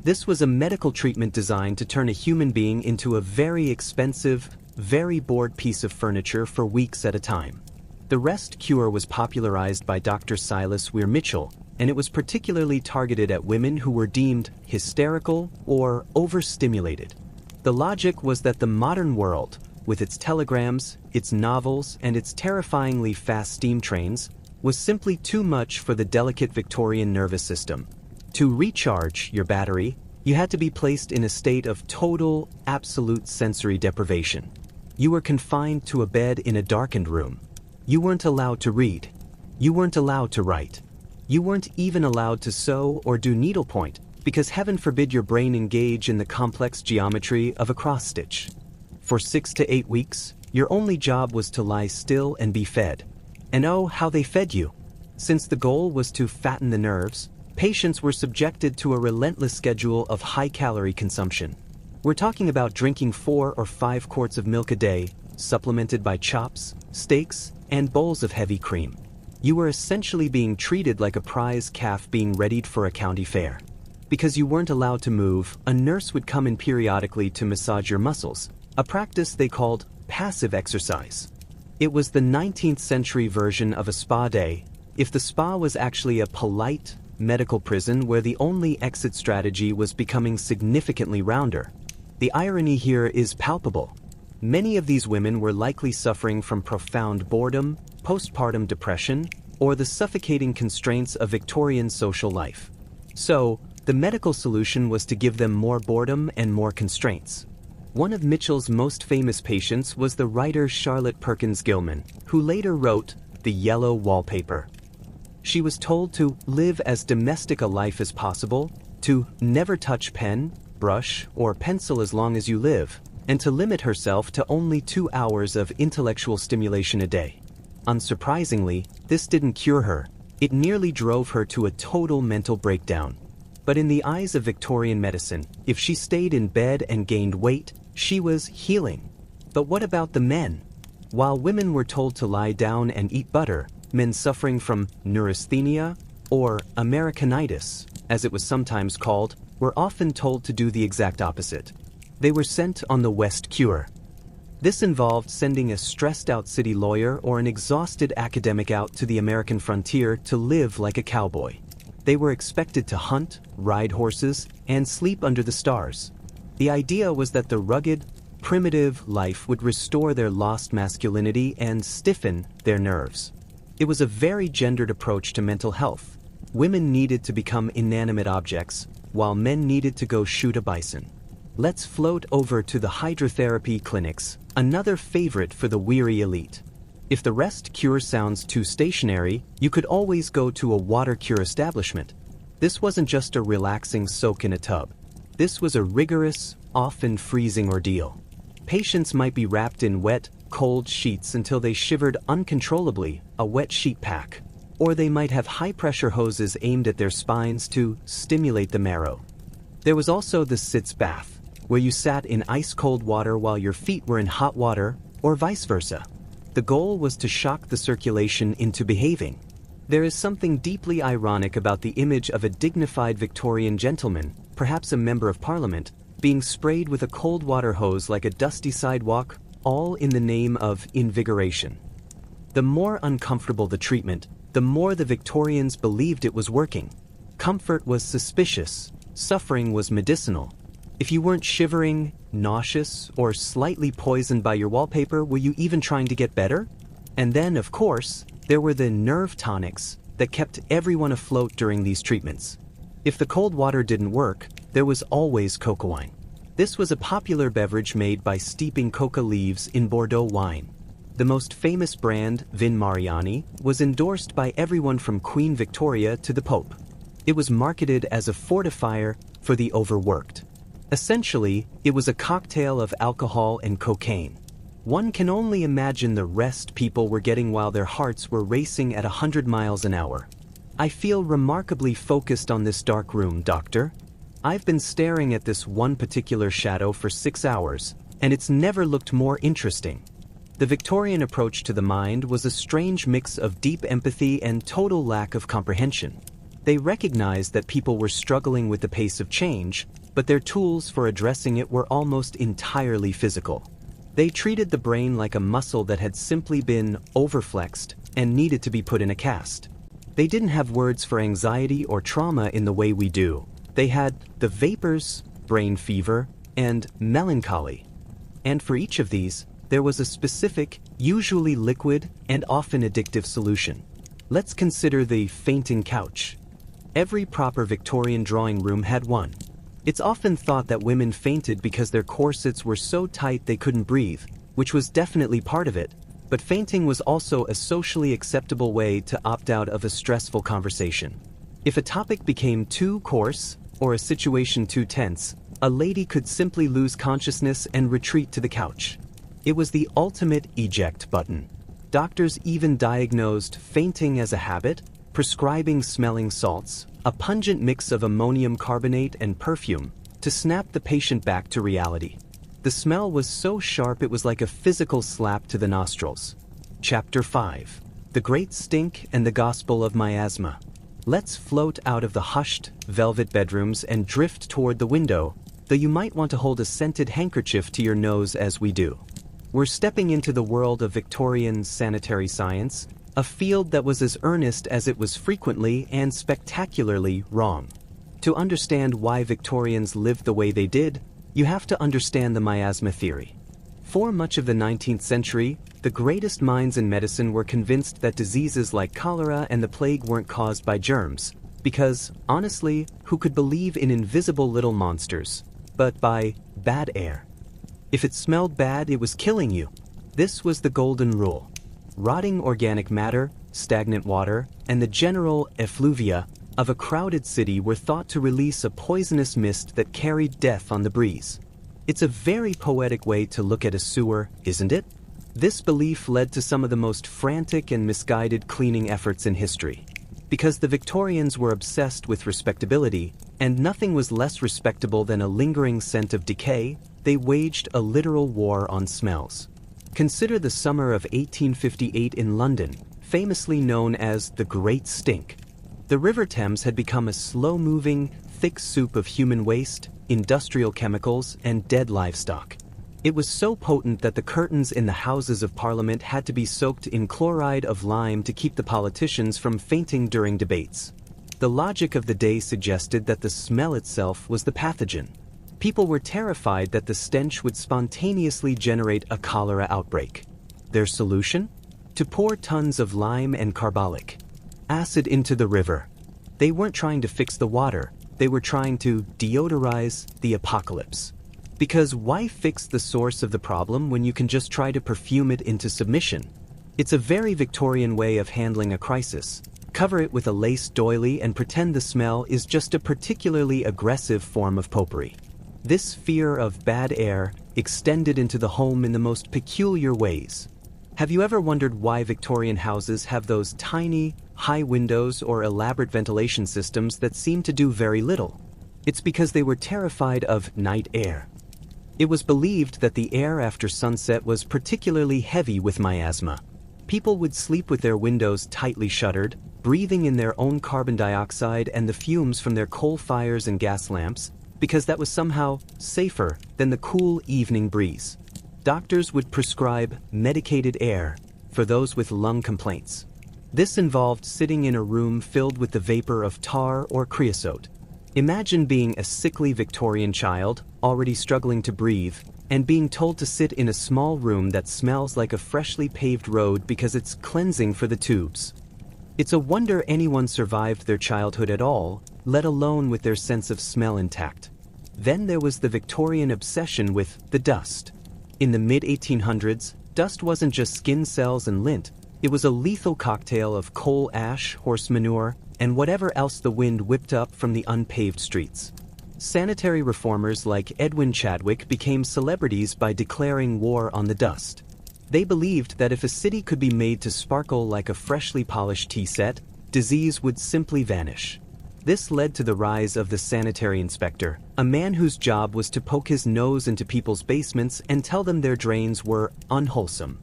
This was a medical treatment designed to turn a human being into a very expensive, very bored piece of furniture for weeks at a time. The rest cure was popularized by Dr. Silas Weir Mitchell, and it was particularly targeted at women who were deemed hysterical or overstimulated. The logic was that the modern world, with its telegrams, its novels, and its terrifyingly fast steam trains, was simply too much for the delicate Victorian nervous system. To recharge your battery, you had to be placed in a state of total, absolute sensory deprivation. You were confined to a bed in a darkened room. You weren't allowed to read. You weren't allowed to write. You weren't even allowed to sew or do needlepoint, because heaven forbid your brain engage in the complex geometry of a cross-stitch. For 6 to 8 weeks, your only job was to lie still and be fed. And oh, how they fed you! Since the goal was to fatten the nerves, patients were subjected to a relentless schedule of high-calorie consumption. We're talking about drinking 4 or 5 quarts of milk a day, supplemented by chops, steaks, and bowls of heavy cream. You were essentially being treated like a prize calf being readied for a county fair. Because you weren't allowed to move, a nurse would come in periodically to massage your muscles, a practice they called passive exercise. It was the 19th century version of a spa day, if the spa was actually a polite, medical prison where the only exit strategy was becoming significantly rounder. The irony here is palpable. Many of these women were likely suffering from profound boredom, postpartum depression, or the suffocating constraints of Victorian social life. So, the medical solution was to give them more boredom and more constraints. One of Mitchell's most famous patients was the writer Charlotte Perkins Gilman, who later wrote The Yellow Wallpaper. She was told to live as domestic a life as possible, to never touch pen, brush, or pencil as long as you live, and to limit herself to only 2 hours of intellectual stimulation a day. Unsurprisingly, this didn't cure her. It nearly drove her to a total mental breakdown. But in the eyes of Victorian medicine, if she stayed in bed and gained weight, she was healing. But what about the men? While women were told to lie down and eat butter, men suffering from neurasthenia, or Americanitis, as it was sometimes called, were often told to do the exact opposite. They were sent on the West Cure. This involved sending a stressed-out city lawyer or an exhausted academic out to the American frontier to live like a cowboy. They were expected to hunt, ride horses, and sleep under the stars. The idea was that the rugged, primitive life would restore their lost masculinity and stiffen their nerves. It was a very gendered approach to mental health. Women needed to become inanimate objects, while men needed to go shoot a bison. Let's float over to the hydrotherapy clinics, another favorite for the weary elite. If the rest cure sounds too stationary, you could always go to a water cure establishment. This wasn't just a relaxing soak in a tub. This was a rigorous, often freezing ordeal. Patients might be wrapped in wet, cold sheets until they shivered uncontrollably, a wet sheet pack. Or they might have high-pressure hoses aimed at their spines to stimulate the marrow. There was also the sitz bath, where you sat in ice-cold water while your feet were in hot water, or vice versa. The goal was to shock the circulation into behaving. There is something deeply ironic about the image of a dignified Victorian gentleman, perhaps a member of parliament, being sprayed with a cold water hose like a dusty sidewalk, all in the name of invigoration. The more uncomfortable the treatment, the more the Victorians believed it was working. Comfort was suspicious, suffering was medicinal. If you weren't shivering, nauseous, or slightly poisoned by your wallpaper, were you even trying to get better? And then, of course, there were the nerve tonics that kept everyone afloat during these treatments. If the cold water didn't work, there was always coca wine. This was a popular beverage made by steeping coca leaves in Bordeaux wine. The most famous brand, Vin Mariani, was endorsed by everyone from Queen Victoria to the Pope. It was marketed as a fortifier for the overworked. Essentially, it was a cocktail of alcohol and cocaine. One can only imagine the rest people were getting while their hearts were racing at 100 miles an hour. I feel remarkably focused on this dark room, Doctor. I've been staring at this one particular shadow for 6 hours, and it's never looked more interesting. The Victorian approach to the mind was a strange mix of deep empathy and total lack of comprehension. They recognized that people were struggling with the pace of change, but their tools for addressing it were almost entirely physical. They treated the brain like a muscle that had simply been overflexed and needed to be put in a cast. They didn't have words for anxiety or trauma in the way we do. They had the vapors, brain fever, and melancholy. And for each of these, there was a specific, usually liquid, and often addictive solution. Let's consider the fainting couch. Every proper Victorian drawing room had one. It's often thought that women fainted because their corsets were so tight they couldn't breathe, which was definitely part of it, but fainting was also a socially acceptable way to opt out of a stressful conversation. If a topic became too coarse, or a situation too tense, a lady could simply lose consciousness and retreat to the couch. It was the ultimate eject button. Doctors even diagnosed fainting as a habit, prescribing smelling salts, a pungent mix of ammonium carbonate and perfume, to snap the patient back to reality. The smell was so sharp it was like a physical slap to the nostrils. Chapter 5. The Great Stink and the Gospel of Miasma. Let's float out of the hushed, velvet bedrooms and drift toward the window, though you might want to hold a scented handkerchief to your nose as we do. We're stepping into the world of Victorian sanitary science, a field that was as earnest as it was frequently and spectacularly wrong. To understand why Victorians lived the way they did, you have to understand the miasma theory. For much of the 19th century, the greatest minds in medicine were convinced that diseases like cholera and the plague weren't caused by germs, because, honestly, who could believe in invisible little monsters, but by bad air? If it smelled bad, it was killing you. This was the golden rule. Rotting organic matter, stagnant water, and the general effluvia of a crowded city were thought to release a poisonous mist that carried death on the breeze. It's a very poetic way to look at a sewer, isn't it? This belief led to some of the most frantic and misguided cleaning efforts in history. Because the Victorians were obsessed with respectability, and nothing was less respectable than a lingering scent of decay, they waged a literal war on smells. Consider the summer of 1858 in London, famously known as the Great Stink. The River Thames had become a slow-moving, thick soup of human waste, industrial chemicals, and dead livestock. It was so potent that the curtains in the Houses of Parliament had to be soaked in chloride of lime to keep the politicians from fainting during debates. The logic of the day suggested that the smell itself was the pathogen. People were terrified that the stench would spontaneously generate a cholera outbreak. Their solution? To pour tons of lime and carbolic acid into the river. They weren't trying to fix the water, they were trying to deodorize the apocalypse. Because why fix the source of the problem when you can just try to perfume it into submission? It's a very Victorian way of handling a crisis. Cover it with a lace doily and pretend the smell is just a particularly aggressive form of potpourri. This fear of bad air extended into the home in the most peculiar ways. Have you ever wondered why Victorian houses have those tiny, high windows or elaborate ventilation systems that seem to do very little? It's because they were terrified of night air. It was believed that the air after sunset was particularly heavy with miasma. People would sleep with their windows tightly shuttered, breathing in their own carbon dioxide and the fumes from their coal fires and gas lamps, because that was somehow safer than the cool evening breeze. Doctors would prescribe medicated air for those with lung complaints. This involved sitting in a room filled with the vapor of tar or creosote. Imagine being a sickly Victorian child, already struggling to breathe, and being told to sit in a small room that smells like a freshly paved road because it's cleansing for the tubes. It's a wonder anyone survived their childhood at all, let alone with their sense of smell intact. Then there was the Victorian obsession with the dust. In the mid-1800s, dust wasn't just skin cells and lint, it was a lethal cocktail of coal ash, horse manure, and whatever else the wind whipped up from the unpaved streets. Sanitary reformers like Edwin Chadwick became celebrities by declaring war on the dust. They believed that if a city could be made to sparkle like a freshly polished tea set, disease would simply vanish. This led to the rise of the sanitary inspector, a man whose job was to poke his nose into people's basements and tell them their drains were unwholesome.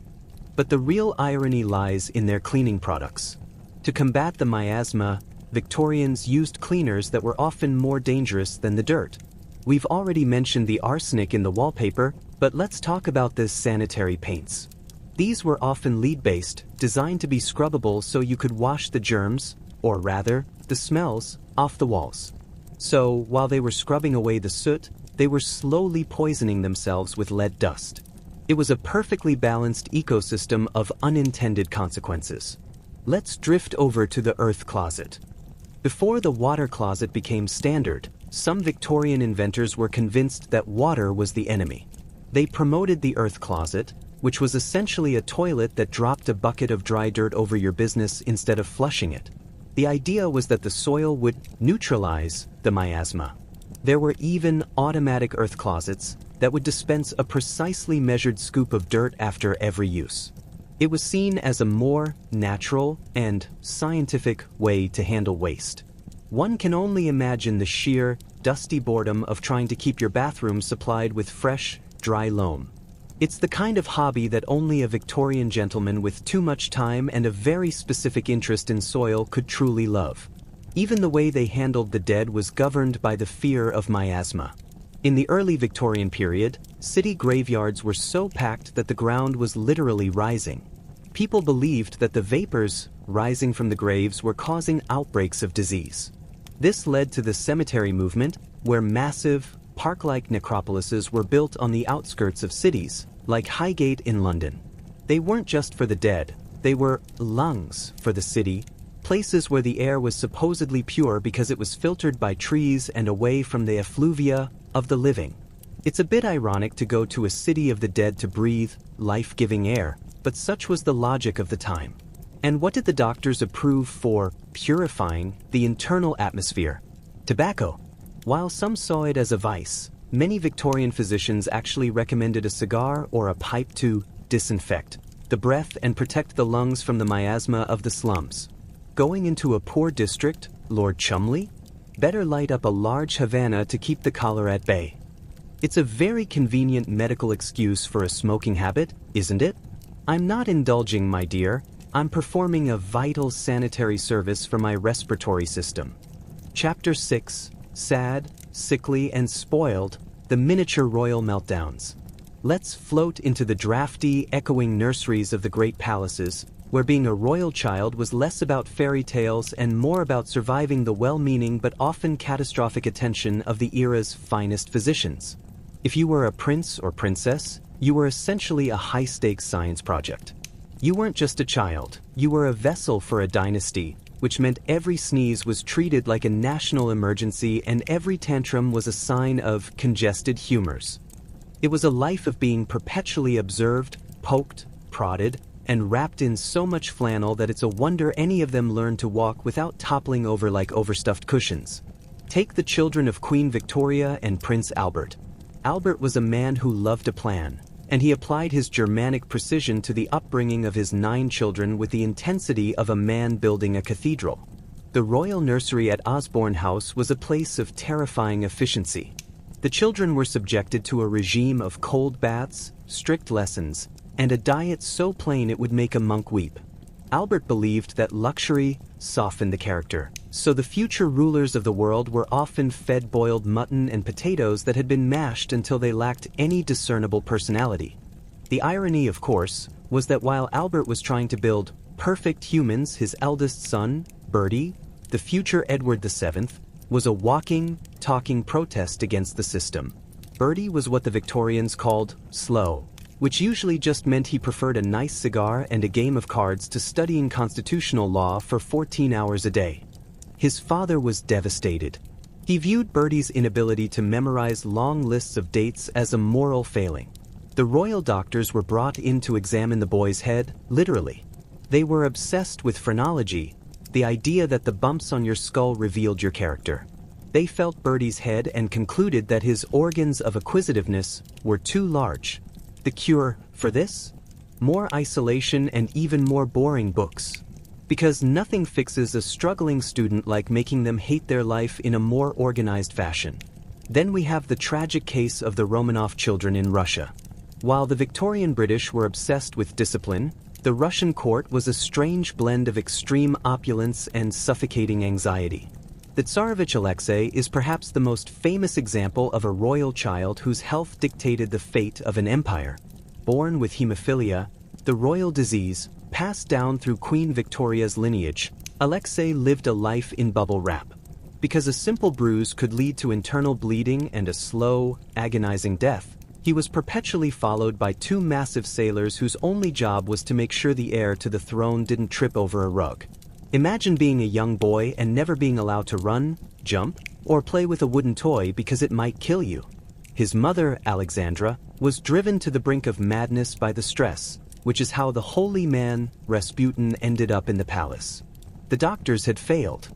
But the real irony lies in their cleaning products. To combat the miasma, Victorians used cleaners that were often more dangerous than the dirt. We've already mentioned the arsenic in the wallpaper, but let's talk about the sanitary paints. These were often lead-based, designed to be scrubbable so you could wash the germs, or rather, the smells, off the walls. So, while they were scrubbing away the soot, they were slowly poisoning themselves with lead dust. It was a perfectly balanced ecosystem of unintended consequences. Let's drift over to the earth closet. Before the water closet became standard, some Victorian inventors were convinced that water was the enemy. They promoted the earth closet, which was essentially a toilet that dropped a bucket of dry dirt over your business instead of flushing it. The idea was that the soil would neutralize the miasma. There were even automatic earth closets that would dispense a precisely measured scoop of dirt after every use. It was seen as a more natural and scientific way to handle waste. One can only imagine the sheer, dusty boredom of trying to keep your bathroom supplied with fresh, dry loam. It's the kind of hobby that only a Victorian gentleman with too much time and a very specific interest in soil could truly love. Even the way they handled the dead was governed by the fear of miasma. In the early Victorian period, city graveyards were so packed that the ground was literally rising. People believed that the vapors rising from the graves were causing outbreaks of disease. This led to the cemetery movement, where massive, park-like necropolises were built on the outskirts of cities, like Highgate in London. They weren't just for the dead, they were lungs for the city, places where the air was supposedly pure because it was filtered by trees and away from the effluvia of the living. It's a bit ironic to go to a city of the dead to breathe life-giving air, but such was the logic of the time. And what did the doctors approve for purifying the internal atmosphere? Tobacco. While some saw it as a vice, many Victorian physicians actually recommended a cigar or a pipe to disinfect the breath and protect the lungs from the miasma of the slums. Going into a poor district, Lord Chumley? Better light up a large Havana to keep the cholera at bay. It's a very convenient medical excuse for a smoking habit, isn't it? I'm not indulging, my dear. I'm performing a vital sanitary service for my respiratory system. Chapter 6. Sad, sickly, and spoiled, the miniature royal meltdowns. Let's float into the drafty, echoing nurseries of the great palaces, where being a royal child was less about fairy tales and more about surviving the well-meaning but often catastrophic attention of the era's finest physicians. If you were a prince or princess, you were essentially a high-stakes science project. You weren't just a child, you were a vessel for a dynasty, which meant every sneeze was treated like a national emergency and every tantrum was a sign of congested humors. It was a life of being perpetually observed, poked, prodded, and wrapped in so much flannel that it's a wonder any of them learned to walk without toppling over like overstuffed cushions. Take the children of Queen Victoria and Prince Albert. Albert was a man who loved a plan, and he applied his Germanic precision to the upbringing of his 9 children with the intensity of a man building a cathedral. The royal nursery at Osborne House was a place of terrifying efficiency. The children were subjected to a regime of cold baths, strict lessons, and a diet so plain it would make a monk weep. Albert believed that luxury softened the character, so the future rulers of the world were often fed boiled mutton and potatoes that had been mashed until they lacked any discernible personality. The irony, of course, was that while Albert was trying to build perfect humans, his eldest son, Bertie, the future Edward VII, was a walking, talking protest against the system. Bertie was what the Victorians called slow, which usually just meant he preferred a nice cigar and a game of cards to studying constitutional law for 14 hours a day. His father was devastated. He viewed Bertie's inability to memorize long lists of dates as a moral failing. The royal doctors were brought in to examine the boy's head, literally. They were obsessed with phrenology, the idea that the bumps on your skull revealed your character. They felt Bertie's head and concluded that his organs of acquisitiveness were too large. The cure for this? More isolation and even more boring books. Because nothing fixes a struggling student like making them hate their life in a more organized fashion. Then we have the tragic case of the Romanov children in Russia. While the Victorian British were obsessed with discipline, The Russian court was a strange blend of extreme opulence and suffocating anxiety. The Tsarevich Alexei is perhaps the most famous example of a royal child whose health dictated the fate of an empire. Born with hemophilia, the royal disease, passed down through Queen Victoria's lineage, Alexei lived a life in bubble wrap. Because a simple bruise could lead to internal bleeding and a slow, agonizing death, he was perpetually followed by two massive sailors whose only job was to make sure the heir to the throne didn't trip over a rug. Imagine being a young boy and never being allowed to run, jump, or play with a wooden toy because it might kill you. His mother, Alexandra, was driven to the brink of madness by the stress, which is how the holy man, Rasputin, ended up in the palace. The doctors had failed.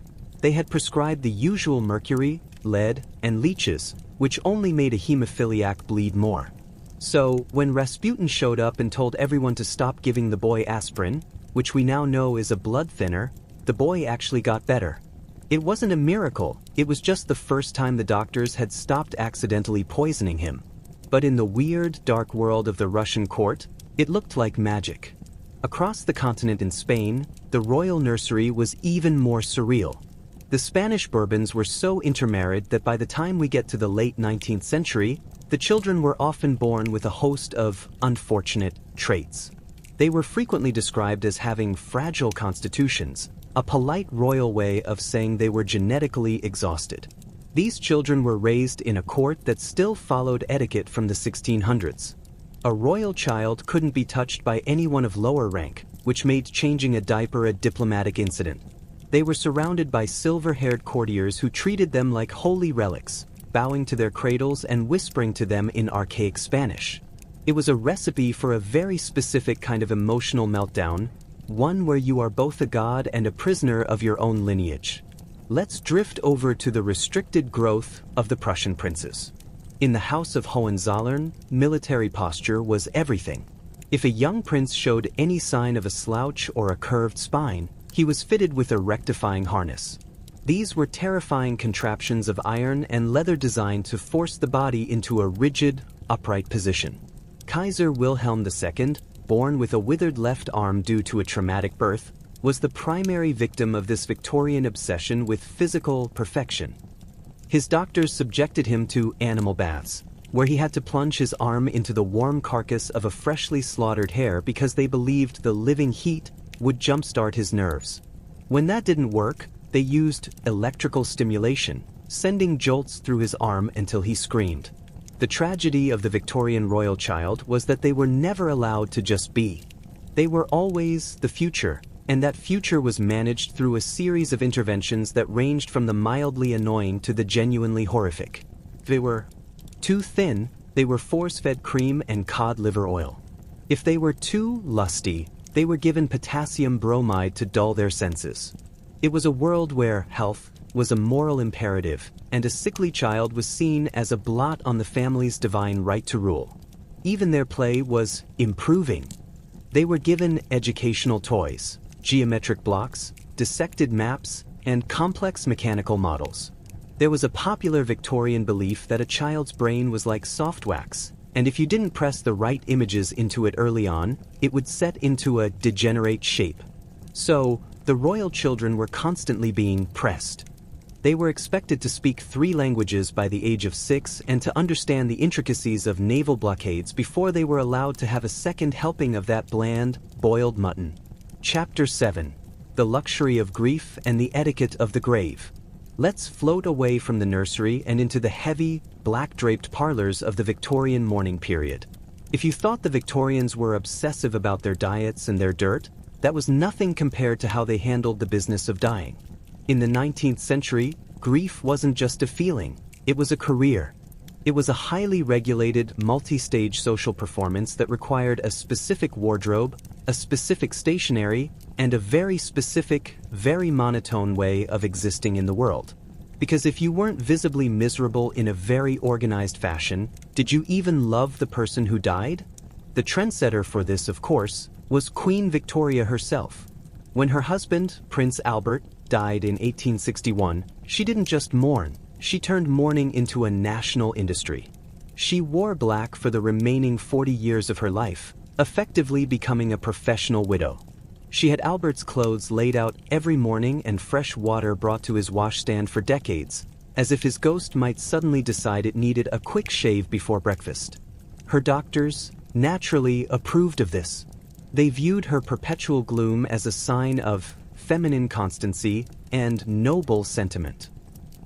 They had prescribed the usual mercury, lead, and leeches, which only made a hemophiliac bleed more. So, when Rasputin showed up and told everyone to stop giving the boy aspirin, which we now know is a blood thinner, the boy actually got better. It wasn't a miracle, it was just the first time the doctors had stopped accidentally poisoning him. But in the weird, dark world of the Russian court, it looked like magic. Across the continent in Spain, the royal nursery was even more surreal. The Spanish Bourbons were so intermarried that by the time we get to the late 19th century, the children were often born with a host of unfortunate traits. They were frequently described as having fragile constitutions, a polite royal way of saying they were genetically exhausted. These children were raised in a court that still followed etiquette from the 1600s. A royal child couldn't be touched by anyone of lower rank, which made changing a diaper a diplomatic incident. They were surrounded by silver-haired courtiers who treated them like holy relics, bowing to their cradles and whispering to them in archaic Spanish. It was a recipe for a very specific kind of emotional meltdown, one where you are both a god and a prisoner of your own lineage. Let's drift over to the restricted growth of the Prussian princes. In the House of Hohenzollern, military posture was everything. If a young prince showed any sign of a slouch or a curved spine, he was fitted with a rectifying harness. These were terrifying contraptions of iron and leather designed to force the body into a rigid, upright position. Kaiser Wilhelm II, born with a withered left arm due to a traumatic birth, was the primary victim of this Victorian obsession with physical perfection. His doctors subjected him to animal baths, where he had to plunge his arm into the warm carcass of a freshly slaughtered hare because they believed the living heat would jumpstart his nerves. When that didn't work, they used electrical stimulation, sending jolts through his arm until he screamed. The tragedy of the Victorian royal child was that they were never allowed to just be. They were always the future, and that future was managed through a series of interventions that ranged from the mildly annoying to the genuinely horrific. If they were too thin, they were force-fed cream and cod liver oil. If they were too lusty, they were given potassium bromide to dull their senses. It was a world where health was a moral imperative, and a sickly child was seen as a blot on the family's divine right to rule. Even their play was improving. They were given educational toys, geometric blocks, dissected maps, and complex mechanical models. There was a popular Victorian belief that a child's brain was like soft wax, and if you didn't press the right images into it early on, it would set into a degenerate shape. So, the royal children were constantly being pressed. They were expected to speak 3 languages by the age of 6 and to understand the intricacies of naval blockades before they were allowed to have a second helping of that bland, boiled mutton. Chapter 7. The Luxury of Grief and the Etiquette of the Grave. Let's float away from the nursery and into the heavy, black-draped parlors of the Victorian mourning period. If you thought the Victorians were obsessive about their diets and their dirt, that was nothing compared to how they handled the business of dying. In the 19th century, grief wasn't just a feeling, it was a career. It was a highly regulated, multi-stage social performance that required a specific wardrobe, a specific stationery, and a very specific, very monotone way of existing in the world. Because if you weren't visibly miserable in a very organized fashion, did you even love the person who died? The trendsetter for this, of course, was Queen Victoria herself. When her husband, Prince Albert, died in 1861, she didn't just mourn, she turned mourning into a national industry. She wore black for the remaining 40 years of her life, effectively becoming a professional widow. She had Albert's clothes laid out every morning and fresh water brought to his washstand for decades, as if his ghost might suddenly decide it needed a quick shave before breakfast. Her doctors, naturally, approved of this. They viewed her perpetual gloom as a sign of feminine constancy and noble sentiment.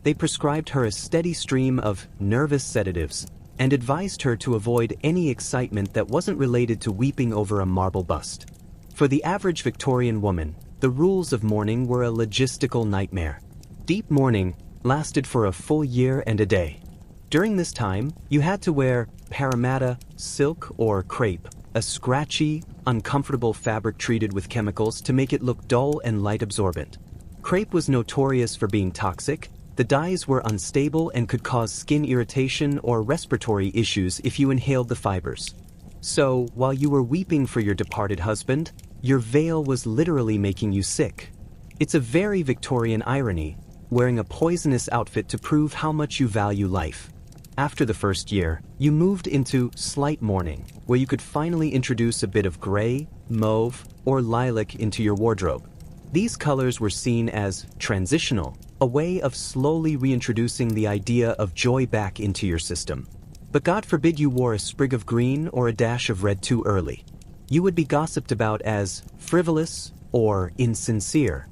They prescribed her a steady stream of nervous sedatives and advised her to avoid any excitement that wasn't related to weeping over a marble bust. For the average Victorian woman, the rules of mourning were a logistical nightmare. Deep mourning lasted for a full year and a day. During this time, you had to wear parramatta, silk, or crepe, a scratchy, uncomfortable fabric treated with chemicals to make it look dull and light-absorbent. Crepe was notorious for being toxic. The dyes were unstable and could cause skin irritation or respiratory issues if you inhaled the fibers. So, while you were weeping for your departed husband, your veil was literally making you sick. It's a very Victorian irony, wearing a poisonous outfit to prove how much you value life. After the first year, you moved into slight mourning, where you could finally introduce a bit of gray, mauve, or lilac into your wardrobe. These colors were seen as transitional, a way of slowly reintroducing the idea of joy back into your system. But God forbid you wore a sprig of green or a dash of red too early. You would be gossiped about as frivolous or insincere.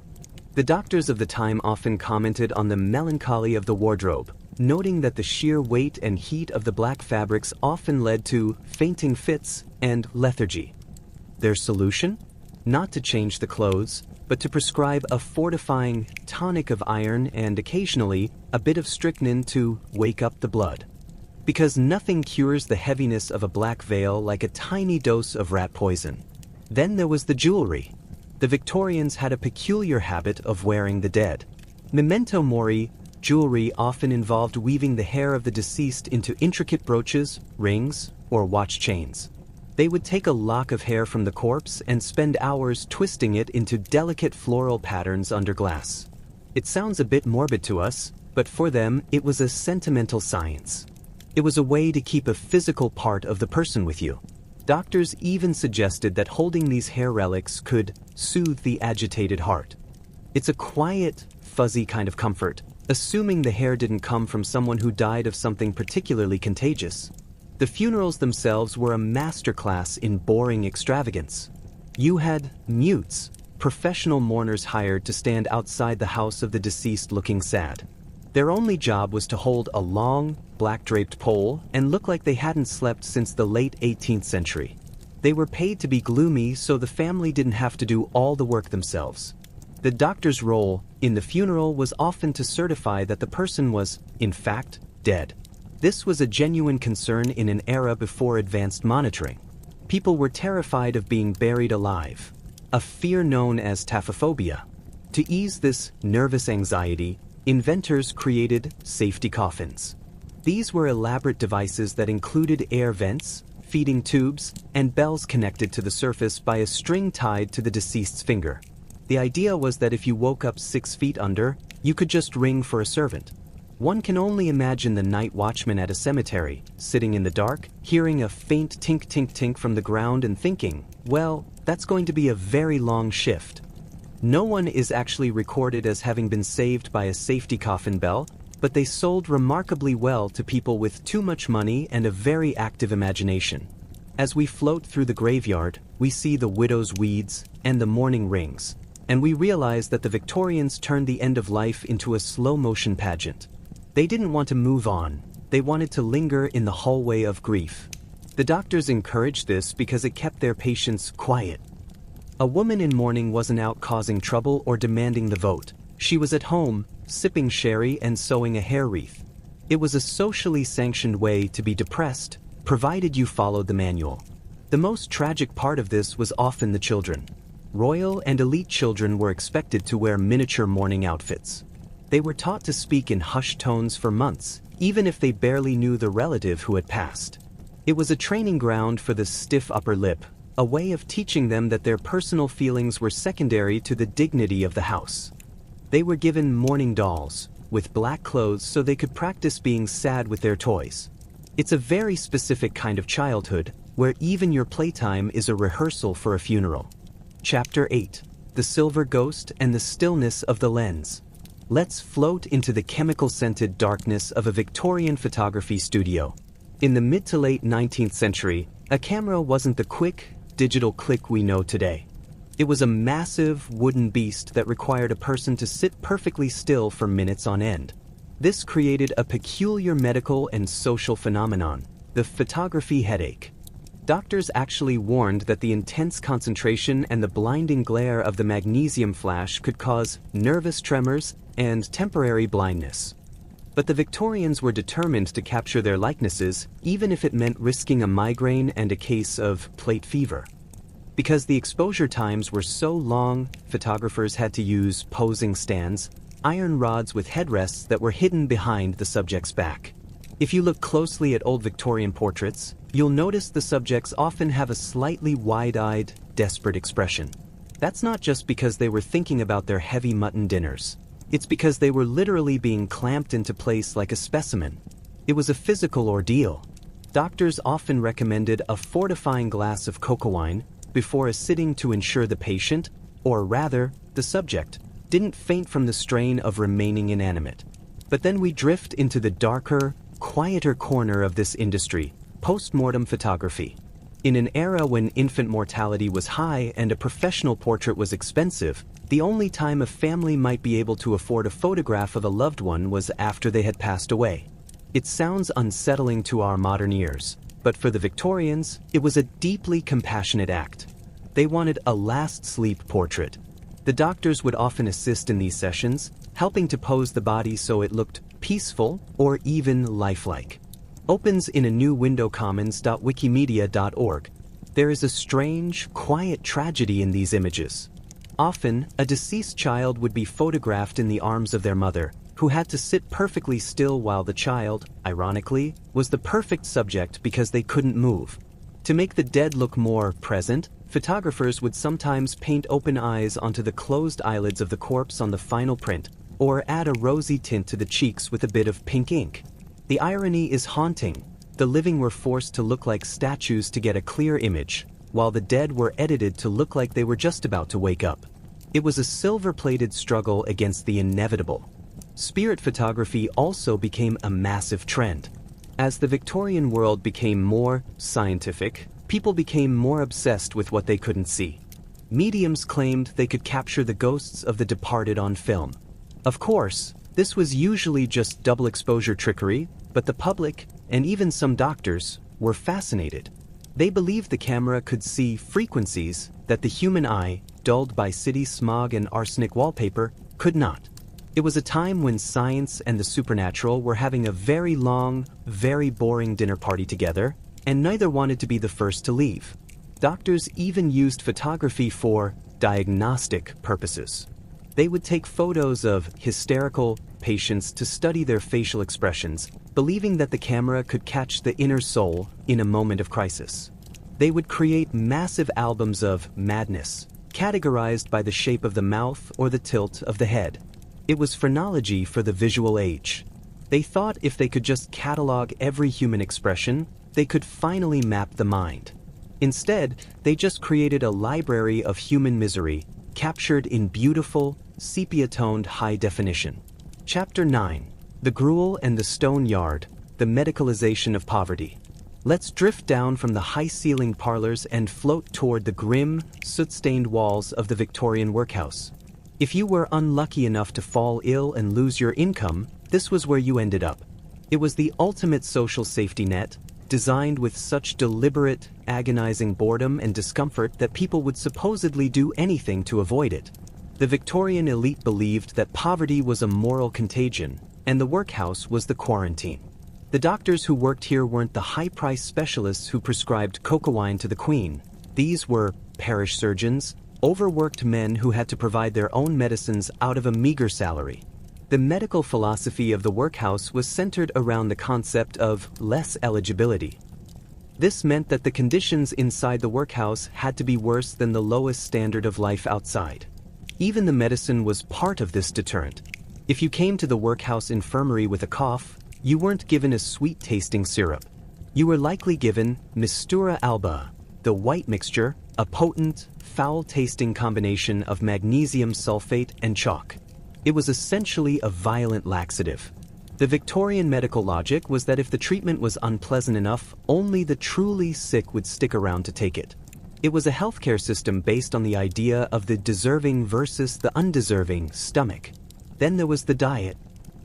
The doctors of the time often commented on the melancholy of the wardrobe, noting that the sheer weight and heat of the black fabrics often led to fainting fits and lethargy. Their solution? Not to change the clothes, but to prescribe a fortifying tonic of iron and occasionally a bit of strychnine to wake up the blood. Because nothing cures the heaviness of a black veil like a tiny dose of rat poison. Then there was the jewelry. The Victorians had a peculiar habit of wearing the dead. Memento mori jewelry often involved weaving the hair of the deceased into intricate brooches, rings, or watch chains. They would take a lock of hair from the corpse and spend hours twisting it into delicate floral patterns under glass. It sounds a bit morbid to us, but for them it was a sentimental science. It was a way to keep a physical part of the person with you. Doctors even suggested that holding these hair relics could soothe the agitated heart. It's a quiet, fuzzy kind of comfort, assuming the hair didn't come from someone who died of something particularly contagious. The funerals themselves were a masterclass in boring extravagance. You had mutes, professional mourners hired to stand outside the house of the deceased looking sad. Their only job was to hold a long, black-draped pole and look like they hadn't slept since the late 18th century. They were paid to be gloomy so the family didn't have to do all the work themselves. The doctor's role in the funeral was often to certify that the person was, in fact, dead. This was a genuine concern in an era before advanced monitoring. People were terrified of being buried alive, a fear known as taphophobia. To ease this nervous anxiety, inventors created safety coffins. These were elaborate devices that included air vents, feeding tubes, and bells connected to the surface by a string tied to the deceased's finger. The idea was that if you woke up 6 feet under, you could just ring for a servant. One can only imagine the night watchman at a cemetery, sitting in the dark, hearing a faint tink-tink-tink from the ground and thinking, well, that's going to be a very long shift. No one is actually recorded as having been saved by a safety coffin bell, but they sold remarkably well to people with too much money and a very active imagination. As we float through the graveyard, we see the widow's weeds and the mourning rings, and we realize that the Victorians turned the end of life into a slow-motion pageant. They didn't want to move on, they wanted to linger in the hallway of grief. The doctors encouraged this because it kept their patients quiet. A woman in mourning wasn't out causing trouble or demanding the vote. She was at home, sipping sherry and sewing a hair wreath. It was a socially sanctioned way to be depressed, provided you followed the manual. The most tragic part of this was often the children. Royal and elite children were expected to wear miniature mourning outfits. They were taught to speak in hushed tones for months, even if they barely knew the relative who had passed. It was a training ground for the stiff upper lip, a way of teaching them that their personal feelings were secondary to the dignity of the house. They were given mourning dolls, with black clothes so they could practice being sad with their toys. It's a very specific kind of childhood, where even your playtime is a rehearsal for a funeral. Chapter 8. The Silver Ghost and the Stillness of the Lens. Let's float into the chemical-scented darkness of a Victorian photography studio. In the mid to late 19th century, a camera wasn't the quick, digital click we know today. It was a massive, wooden beast that required a person to sit perfectly still for minutes on end. This created a peculiar medical and social phenomenon, the photography headache. Doctors actually warned that the intense concentration and the blinding glare of the magnesium flash could cause nervous tremors and temporary blindness. But the Victorians were determined to capture their likenesses, even if it meant risking a migraine and a case of plate fever. Because the exposure times were so long, photographers had to use posing stands, iron rods with headrests that were hidden behind the subject's back. If you look closely at old Victorian portraits, you'll notice the subjects often have a slightly wide-eyed, desperate expression. That's not just because they were thinking about their heavy mutton dinners. It's because they were literally being clamped into place like a specimen. It was a physical ordeal. Doctors often recommended a fortifying glass of cocoa wine before a sitting to ensure the patient, or rather, the subject, didn't faint from the strain of remaining inanimate. But then we drift into the darker, quieter corner of this industry, post-mortem photography. In an era when infant mortality was high and a professional portrait was expensive, the only time a family might be able to afford a photograph of a loved one was after they had passed away. It sounds unsettling to our modern ears, but for the Victorians, it was a deeply compassionate act. They wanted a last sleep portrait. The doctors would often assist in these sessions, helping to pose the body so it looked peaceful or even lifelike. Opens in a new window commons.wikimedia.org. There is a strange, quiet tragedy in these images. Often, a deceased child would be photographed in the arms of their mother, who had to sit perfectly still while the child, ironically, was the perfect subject because they couldn't move. To make the dead look more present, photographers would sometimes paint open eyes onto the closed eyelids of the corpse on the final print, or add a rosy tint to the cheeks with a bit of pink ink. The irony is haunting. The living were forced to look like statues to get a clear image, while the dead were edited to look like they were just about to wake up. It was a silver-plated struggle against the inevitable. Spirit photography also became a massive trend. As the Victorian world became more scientific, people became more obsessed with what they couldn't see. Mediums claimed they could capture the ghosts of the departed on film. Of course, this was usually just double exposure trickery, but the public, and even some doctors, were fascinated. They believed the camera could see frequencies that the human eye, dulled by city smog and arsenic wallpaper, could not. It was a time when science and the supernatural were having a very long, very boring dinner party together, and neither wanted to be the first to leave. Doctors even used photography for diagnostic purposes. They would take photos of hysterical patients to study their facial expressions, believing that the camera could catch the inner soul in a moment of crisis. They would create massive albums of madness, categorized by the shape of the mouth or the tilt of the head. It was phrenology for the visual age. They thought if they could just catalog every human expression, they could finally map the mind. Instead, they just created a library of human misery, captured in beautiful, sepia-toned high definition. Chapter 9. The Gruel and the Stone Yard, the Medicalization of Poverty. Let's drift down from the high-ceilinged parlors and float toward the grim, soot-stained walls of the Victorian workhouse. If you were unlucky enough to fall ill and lose your income, this was where you ended up. It was the ultimate social safety net, designed with such deliberate, agonizing boredom and discomfort that people would supposedly do anything to avoid it. The Victorian elite believed that poverty was a moral contagion, and the workhouse was the quarantine. The doctors who worked here weren't the high-priced specialists who prescribed cocoa wine to the Queen. These were parish surgeons, overworked men who had to provide their own medicines out of a meager salary. The medical philosophy of the workhouse was centered around the concept of less eligibility. This meant that the conditions inside the workhouse had to be worse than the lowest standard of life outside. Even the medicine was part of this deterrent. If you came to the workhouse infirmary with a cough, you weren't given a sweet-tasting syrup. You were likely given Mistura alba, the white mixture, a potent, foul-tasting combination of magnesium sulfate and chalk. It was essentially a violent laxative. The Victorian medical logic was that if the treatment was unpleasant enough, only the truly sick would stick around to take it. It was a healthcare system based on the idea of the deserving versus the undeserving stomach. Then there was the diet.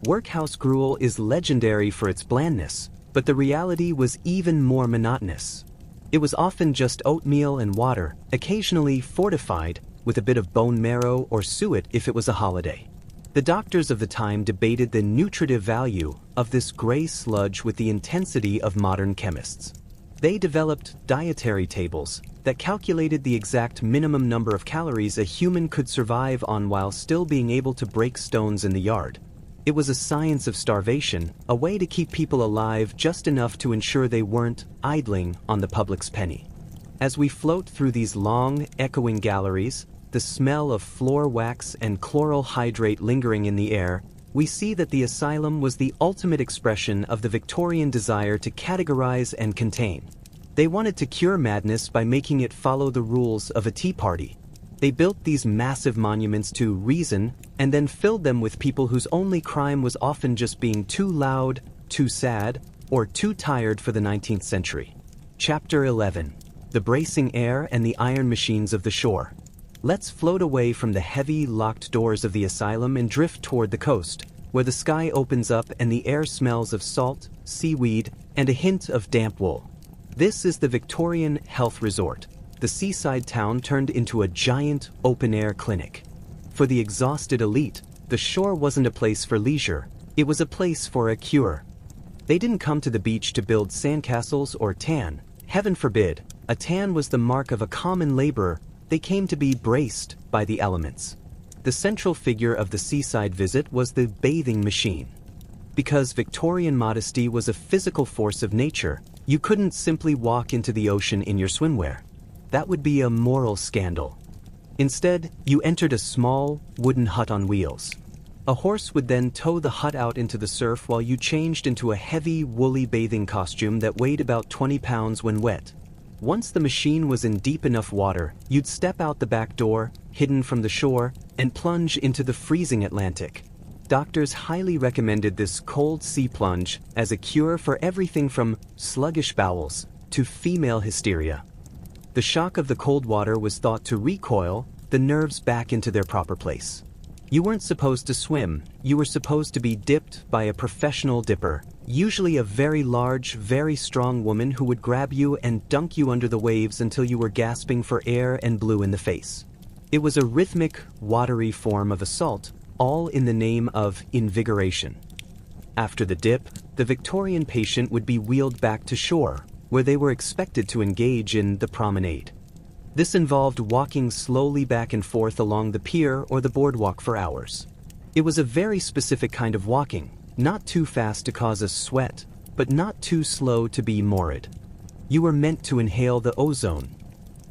Workhouse gruel is legendary for its blandness, but the reality was even more monotonous. It was often just oatmeal and water, occasionally fortified with a bit of bone marrow or suet if it was a holiday. The doctors of the time debated the nutritive value of this gray sludge with the intensity of modern chemists. They developed dietary tables that calculated the exact minimum number of calories a human could survive on while still being able to break stones in the yard. It was a science of starvation, a way to keep people alive just enough to ensure they weren't idling on the public's penny. As we float through these long, echoing galleries, the smell of floor wax and chloral hydrate lingering in the air, we see that the asylum was the ultimate expression of the Victorian desire to categorize and contain. They wanted to cure madness by making it follow the rules of a tea party. They built these massive monuments to reason and then filled them with people whose only crime was often just being too loud, too sad, or too tired for the 19th century. Chapter 11. The bracing air and the iron machines of the shore. Let's float away from the heavy, locked doors of the asylum and drift toward the coast, where the sky opens up and the air smells of salt, seaweed, and a hint of damp wool. This is the Victorian health resort, the seaside town turned into a giant, open-air clinic. For the exhausted elite, the shore wasn't a place for leisure, it was a place for a cure. They didn't come to the beach to build sandcastles or tan. Heaven forbid, a tan was the mark of a common laborer. They came to be braced by the elements. The central figure of the seaside visit was the bathing machine. Because Victorian modesty was a physical force of nature, you couldn't simply walk into the ocean in your swimwear. That would be a moral scandal. Instead, you entered a small, wooden hut on wheels. A horse would then tow the hut out into the surf while you changed into a heavy, woolly bathing costume that weighed about 20 pounds when wet. Once the machine was in deep enough water, you'd step out the back door, hidden from the shore, and plunge into the freezing Atlantic. Doctors highly recommended this cold sea plunge as a cure for everything from sluggish bowels to female hysteria. The shock of the cold water was thought to recoil the nerves back into their proper place. You weren't supposed to swim, you were supposed to be dipped by a professional dipper, usually a very large, very strong woman who would grab you and dunk you under the waves until you were gasping for air and blue in the face. It was a rhythmic, watery form of assault, all in the name of invigoration. After the dip, the Victorian patient would be wheeled back to shore, where they were expected to engage in the promenade. This involved walking slowly back and forth along the pier or the boardwalk for hours. It was a very specific kind of walking, not too fast to cause a sweat, but not too slow to be morbid. You were meant to inhale the ozone.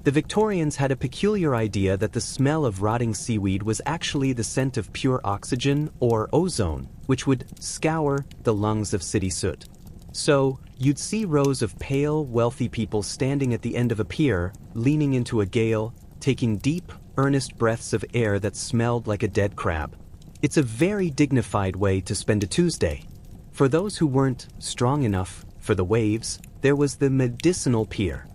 The Victorians had a peculiar idea that the smell of rotting seaweed was actually the scent of pure oxygen or ozone, which would scour the lungs of city soot. So, you'd see rows of pale, wealthy people standing at the end of a pier, leaning into a gale, taking deep, earnest breaths of air that smelled like a dead crab. It's a very dignified way to spend a Tuesday. For those who weren't strong enough for the waves, there was the medicinal pier.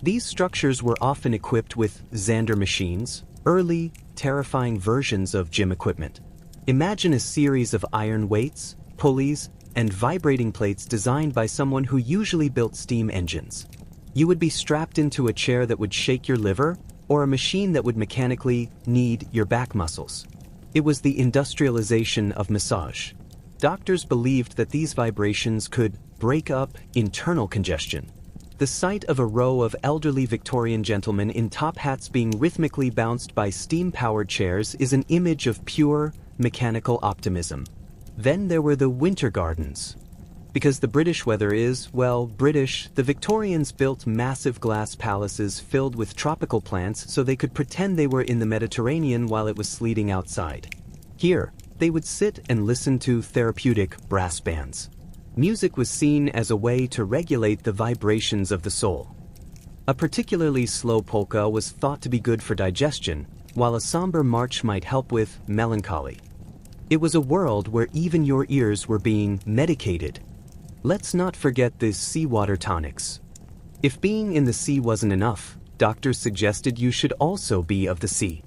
These structures were often equipped with Xander machines, early, terrifying versions of gym equipment. Imagine a series of iron weights, pulleys, and vibrating plates designed by someone who usually built steam engines. You would be strapped into a chair that would shake your liver, or a machine that would mechanically knead your back muscles. It was the industrialization of massage. Doctors believed that these vibrations could break up internal congestion. The sight of a row of elderly Victorian gentlemen in top hats being rhythmically bounced by steam-powered chairs is an image of pure, mechanical optimism. Then there were the winter gardens. Because the British weather is, well, British, the Victorians built massive glass palaces filled with tropical plants so they could pretend they were in the Mediterranean while it was sleeting outside. Here, they would sit and listen to therapeutic brass bands. Music was seen as a way to regulate the vibrations of the soul. A particularly slow polka was thought to be good for digestion, while a somber march might help with melancholy. It was a world where even your ears were being medicated. Let's not forget the seawater tonics. If being in the sea wasn't enough, doctors suggested you should also be of the sea.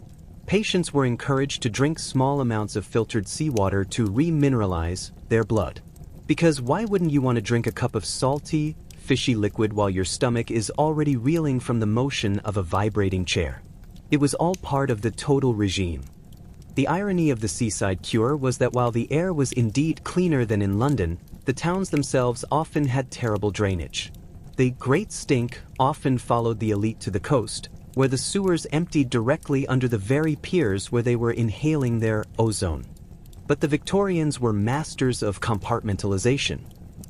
Patients were encouraged to drink small amounts of filtered seawater to remineralize their blood. Because why wouldn't you want to drink a cup of salty, fishy liquid while your stomach is already reeling from the motion of a vibrating chair? It was all part of the total regime. The irony of the seaside cure was that while the air was indeed cleaner than in London, the towns themselves often had terrible drainage. The Great Stink often followed the elite to the coast, where the sewers emptied directly under the very piers where they were inhaling their ozone. But the Victorians were masters of compartmentalization.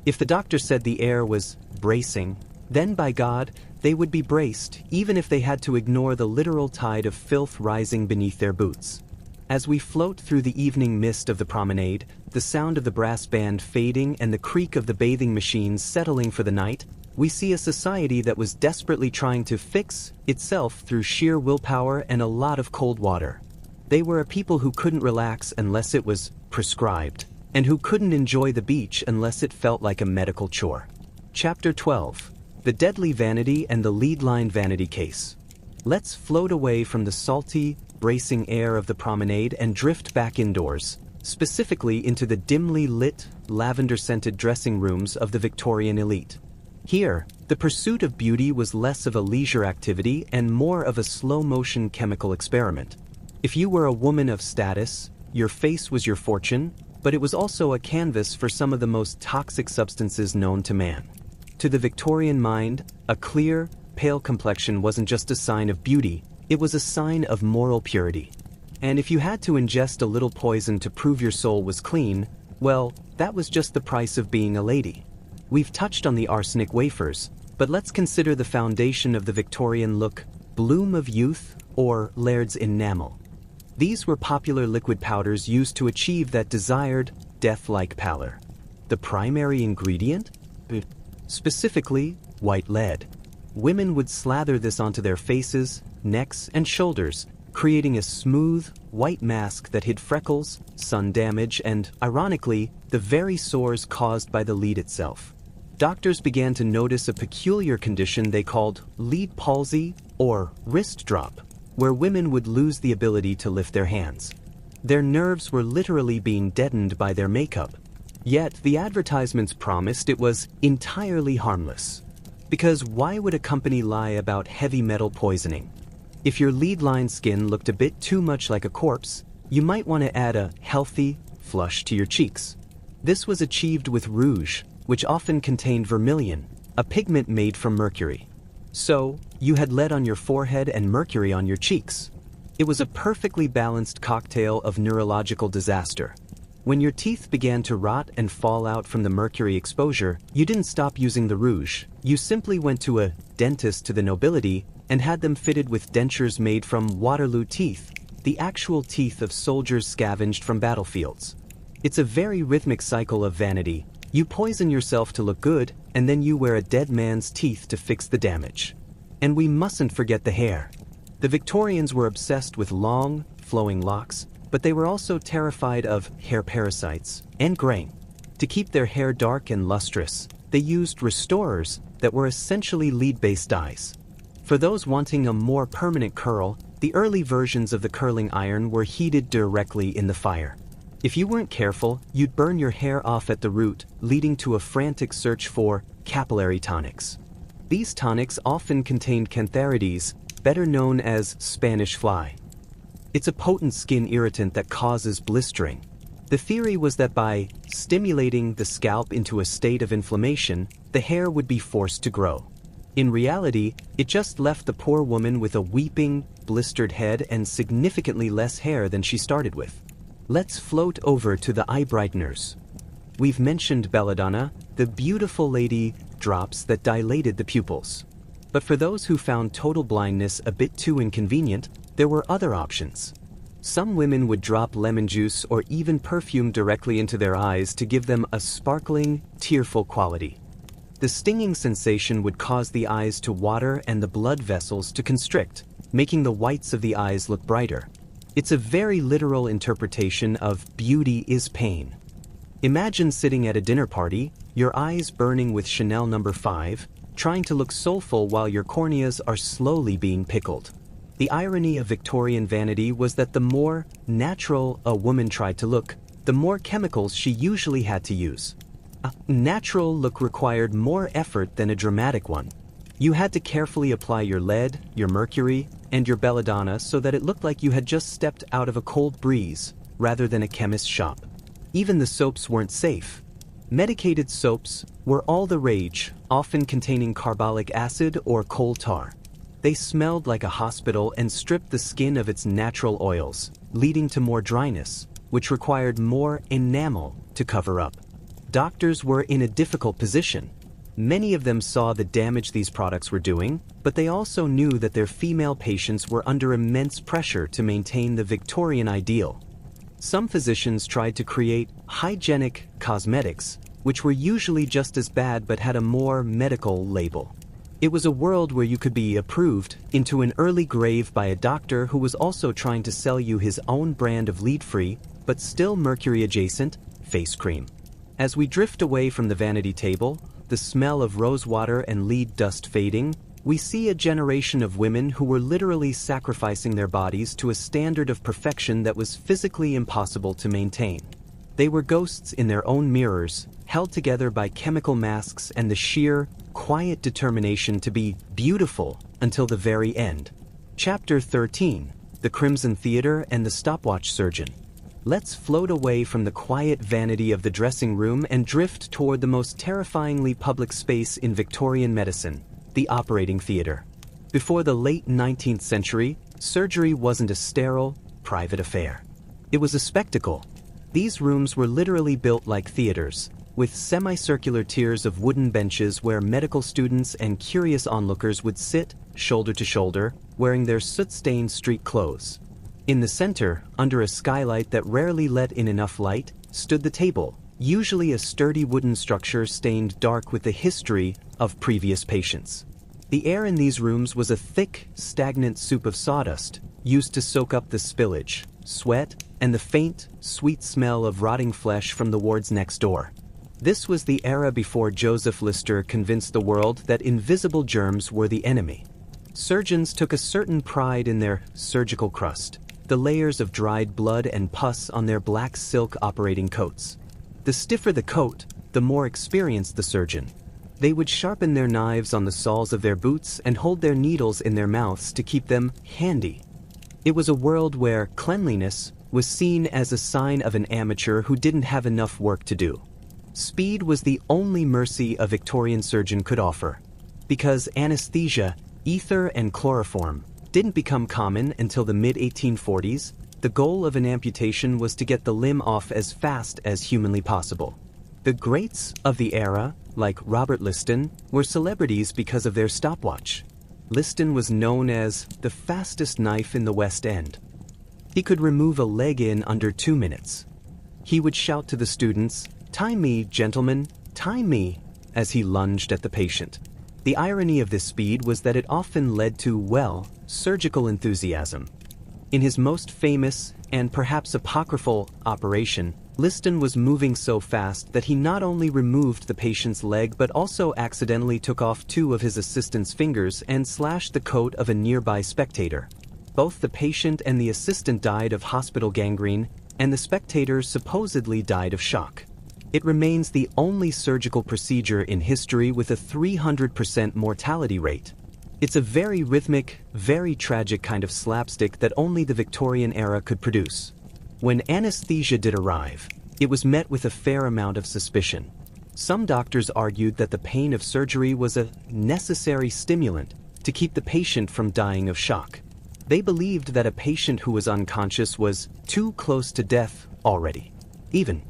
If the doctor said the air was bracing, then by God, they would be braced, even if they had to ignore the literal tide of filth rising beneath their boots. As we float through the evening mist of the promenade, the sound of the brass band fading and the creak of the bathing machines settling for the night, we see a society that was desperately trying to fix itself through sheer willpower and a lot of cold water. They were a people who couldn't relax unless it was prescribed, and who couldn't enjoy the beach unless it felt like a medical chore. Chapter 12. The Deadly Vanity and the Lead-Line Vanity Case. Let's float away from the salty, bracing air of the promenade and drift back indoors, specifically into the dimly lit, lavender-scented dressing rooms of the Victorian elite. Here, the pursuit of beauty was less of a leisure activity and more of a slow-motion chemical experiment. If you were a woman of status, your face was your fortune, but it was also a canvas for some of the most toxic substances known to man. To the Victorian mind, a clear, pale complexion wasn't just a sign of beauty, it was a sign of moral purity. And if you had to ingest a little poison to prove your soul was clean, well, that was just the price of being a lady. We've touched on the arsenic wafers, but let's consider the foundation of the Victorian look, bloom of youth, or Laird's enamel. These were popular liquid powders used to achieve that desired, death-like pallor. The primary ingredient? Specifically, white lead. Women would slather this onto their faces, necks, and shoulders, creating a smooth, white mask that hid freckles, sun damage, and, ironically, the very sores caused by the lead itself. Doctors began to notice a peculiar condition they called lead palsy or wrist drop, where women would lose the ability to lift their hands. Their nerves were literally being deadened by their makeup. Yet the advertisements promised it was entirely harmless. Because why would a company lie about heavy metal poisoning? If your lead-line skin looked a bit too much like a corpse, you might want to add a healthy flush to your cheeks. This was achieved with rouge, which often contained vermilion, a pigment made from mercury. So, you had lead on your forehead and mercury on your cheeks. It was a perfectly balanced cocktail of neurological disaster. When your teeth began to rot and fall out from the mercury exposure, you didn't stop using the rouge. You simply went to a dentist to the nobility and had them fitted with dentures made from Waterloo teeth, the actual teeth of soldiers scavenged from battlefields. It's a very rhythmic cycle of vanity. You poison yourself to look good, and then you wear a dead man's teeth to fix the damage. And we mustn't forget the hair. The Victorians were obsessed with long, flowing locks, but they were also terrified of hair parasites and graying. To keep their hair dark and lustrous, they used restorers that were essentially lead-based dyes. For those wanting a more permanent curl, the early versions of the curling iron were heated directly in the fire. If you weren't careful, you'd burn your hair off at the root, leading to a frantic search for capillary tonics. These tonics often contained cantharides, better known as Spanish fly. It's a potent skin irritant that causes blistering. The theory was that by stimulating the scalp into a state of inflammation, the hair would be forced to grow. In reality, it just left the poor woman with a weeping, blistered head and significantly less hair than she started with. Let's float over to the eye brighteners. We've mentioned belladonna, the beautiful lady drops that dilated the pupils. But for those who found total blindness a bit too inconvenient, there were other options. Some women would drop lemon juice or even perfume directly into their eyes to give them a sparkling, tearful quality. The stinging sensation would cause the eyes to water and the blood vessels to constrict, making the whites of the eyes look brighter. It's a very literal interpretation of beauty is pain. Imagine sitting at a dinner party, your eyes burning with Chanel No. 5, trying to look soulful while your corneas are slowly being pickled. The irony of Victorian vanity was that the more natural a woman tried to look, the more chemicals she usually had to use. A natural look required more effort than a dramatic one. You had to carefully apply your lead, your mercury, and your belladonna so that it looked like you had just stepped out of a cold breeze, rather than a chemist's shop. Even the soaps weren't safe. Medicated soaps were all the rage, often containing carbolic acid or coal tar. They smelled like a hospital and stripped the skin of its natural oils, leading to more dryness, which required more enamel to cover up. Doctors were in a difficult position. Many of them saw the damage these products were doing, but they also knew that their female patients were under immense pressure to maintain the Victorian ideal. Some physicians tried to create hygienic cosmetics, which were usually just as bad but had a more medical label. It was a world where you could be approved into an early grave by a doctor who was also trying to sell you his own brand of lead-free, but still mercury-adjacent, face cream. As we drift away from the vanity table, the smell of rosewater and lead dust fading, we see a generation of women who were literally sacrificing their bodies to a standard of perfection that was physically impossible to maintain. They were ghosts in their own mirrors, held together by chemical masks and the sheer, quiet determination to be beautiful until the very end. Chapter 13: The Crimson Theatre and the Stopwatch Surgeon. Let's float away from the quiet vanity of the dressing room and drift toward the most terrifyingly public space in Victorian medicine, the operating theatre. Before the late 19th century, surgery wasn't a sterile, private affair. It was a spectacle. These rooms were literally built like theaters, with semicircular tiers of wooden benches where medical students and curious onlookers would sit, shoulder to shoulder, wearing their soot-stained street clothes. In the center, under a skylight that rarely let in enough light, stood the table, usually a sturdy wooden structure stained dark with the history of previous patients. The air in these rooms was a thick, stagnant soup of sawdust, used to soak up the spillage, sweat, and the faint, sweet smell of rotting flesh from the wards next door. This was the era before Joseph Lister convinced the world that invisible germs were the enemy. Surgeons took a certain pride in their surgical crust, the layers of dried blood and pus on their black silk operating coats. The stiffer the coat, the more experienced the surgeon. They would sharpen their knives on the soles of their boots and hold their needles in their mouths to keep them handy. It was a world where cleanliness was seen as a sign of an amateur who didn't have enough work to do. Speed was the only mercy a Victorian surgeon could offer. Because anesthesia, ether, and chloroform didn't become common until the mid-1840s, the goal of an amputation was to get the limb off as fast as humanly possible. The greats of the era, like Robert Liston, were celebrities because of their stopwatch. Liston was known as the fastest knife in the West End. He could remove a leg in under 2 minutes. He would shout to the students, "Time me, gentlemen, time me," as he lunged at the patient. The irony of this speed was that it often led to, well, surgical enthusiasm. In his most famous, and perhaps apocryphal, operation, Liston was moving so fast that he not only removed the patient's leg but also accidentally took off 2 of his assistant's fingers and slashed the coat of a nearby spectator. Both the patient and the assistant died of hospital gangrene, and the spectator supposedly died of shock. It remains the only surgical procedure in history with a 300% mortality rate. It's a very rhythmic, very tragic kind of slapstick that only the Victorian era could produce. When anesthesia did arrive, it was met with a fair amount of suspicion. Some doctors argued that the pain of surgery was a necessary stimulant to keep the patient from dying of shock. They believed that a patient who was unconscious was too close to death already. Even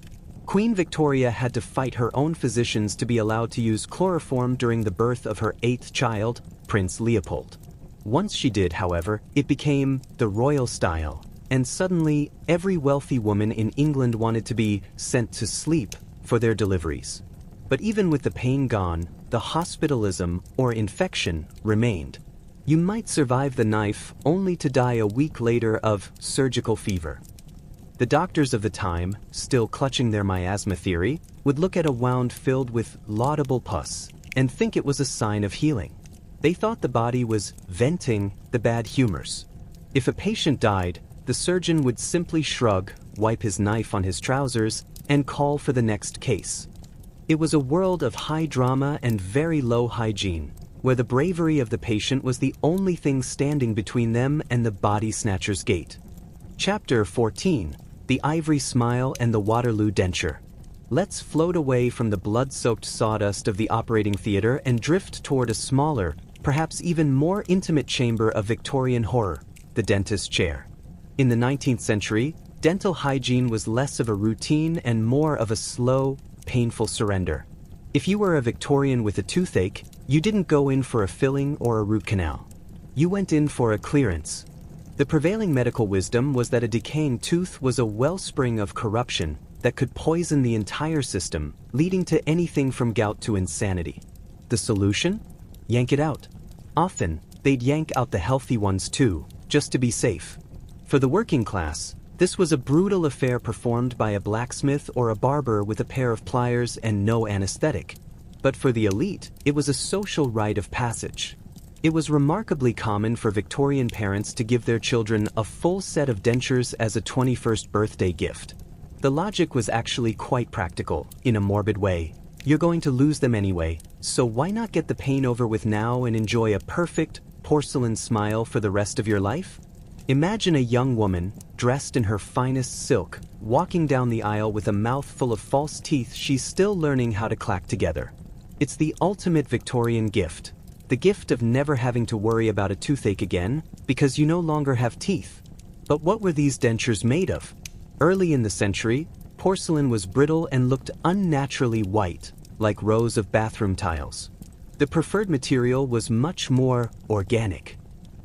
Queen Victoria had to fight her own physicians to be allowed to use chloroform during the birth of her 8th child, Prince Leopold. Once she did, however, it became the royal style, and suddenly every wealthy woman in England wanted to be sent to sleep for their deliveries. But even with the pain gone, the hospitalism or infection remained. You might survive the knife only to die a week later of surgical fever. The doctors of the time, still clutching their miasma theory, would look at a wound filled with laudable pus and think it was a sign of healing. They thought the body was venting the bad humors. If a patient died, the surgeon would simply shrug, wipe his knife on his trousers, and call for the next case. It was a world of high drama and very low hygiene, where the bravery of the patient was the only thing standing between them and the body snatcher's gate. Chapter 14: The Ivory Smile and the Waterloo Denture. Let's float away from the blood-soaked sawdust of the operating theater and drift toward a smaller, perhaps even more intimate chamber of Victorian horror, the dentist's chair. In the 19th century, dental hygiene was less of a routine and more of a slow, painful surrender. If you were a Victorian with a toothache, you didn't go in for a filling or a root canal. You went in for a clearance. The prevailing medical wisdom was that a decaying tooth was a wellspring of corruption that could poison the entire system, leading to anything from gout to insanity. The solution? Yank it out. Often, they'd yank out the healthy ones too, just to be safe. For the working class, this was a brutal affair performed by a blacksmith or a barber with a pair of pliers and no anesthetic. But for the elite, it was a social rite of passage. It was remarkably common for Victorian parents to give their children a full set of dentures as a 21st birthday gift. The logic was actually quite practical, in a morbid way. You're going to lose them anyway, so why not get the pain over with now and enjoy a perfect, porcelain smile for the rest of your life? Imagine a young woman, dressed in her finest silk, walking down the aisle with a mouth full of false teeth she's still learning how to clack together. It's the ultimate Victorian gift. The gift of never having to worry about a toothache again, because you no longer have teeth. But what were these dentures made of? Early in the century, porcelain was brittle and looked unnaturally white, like rows of bathroom tiles. The preferred material was much more organic.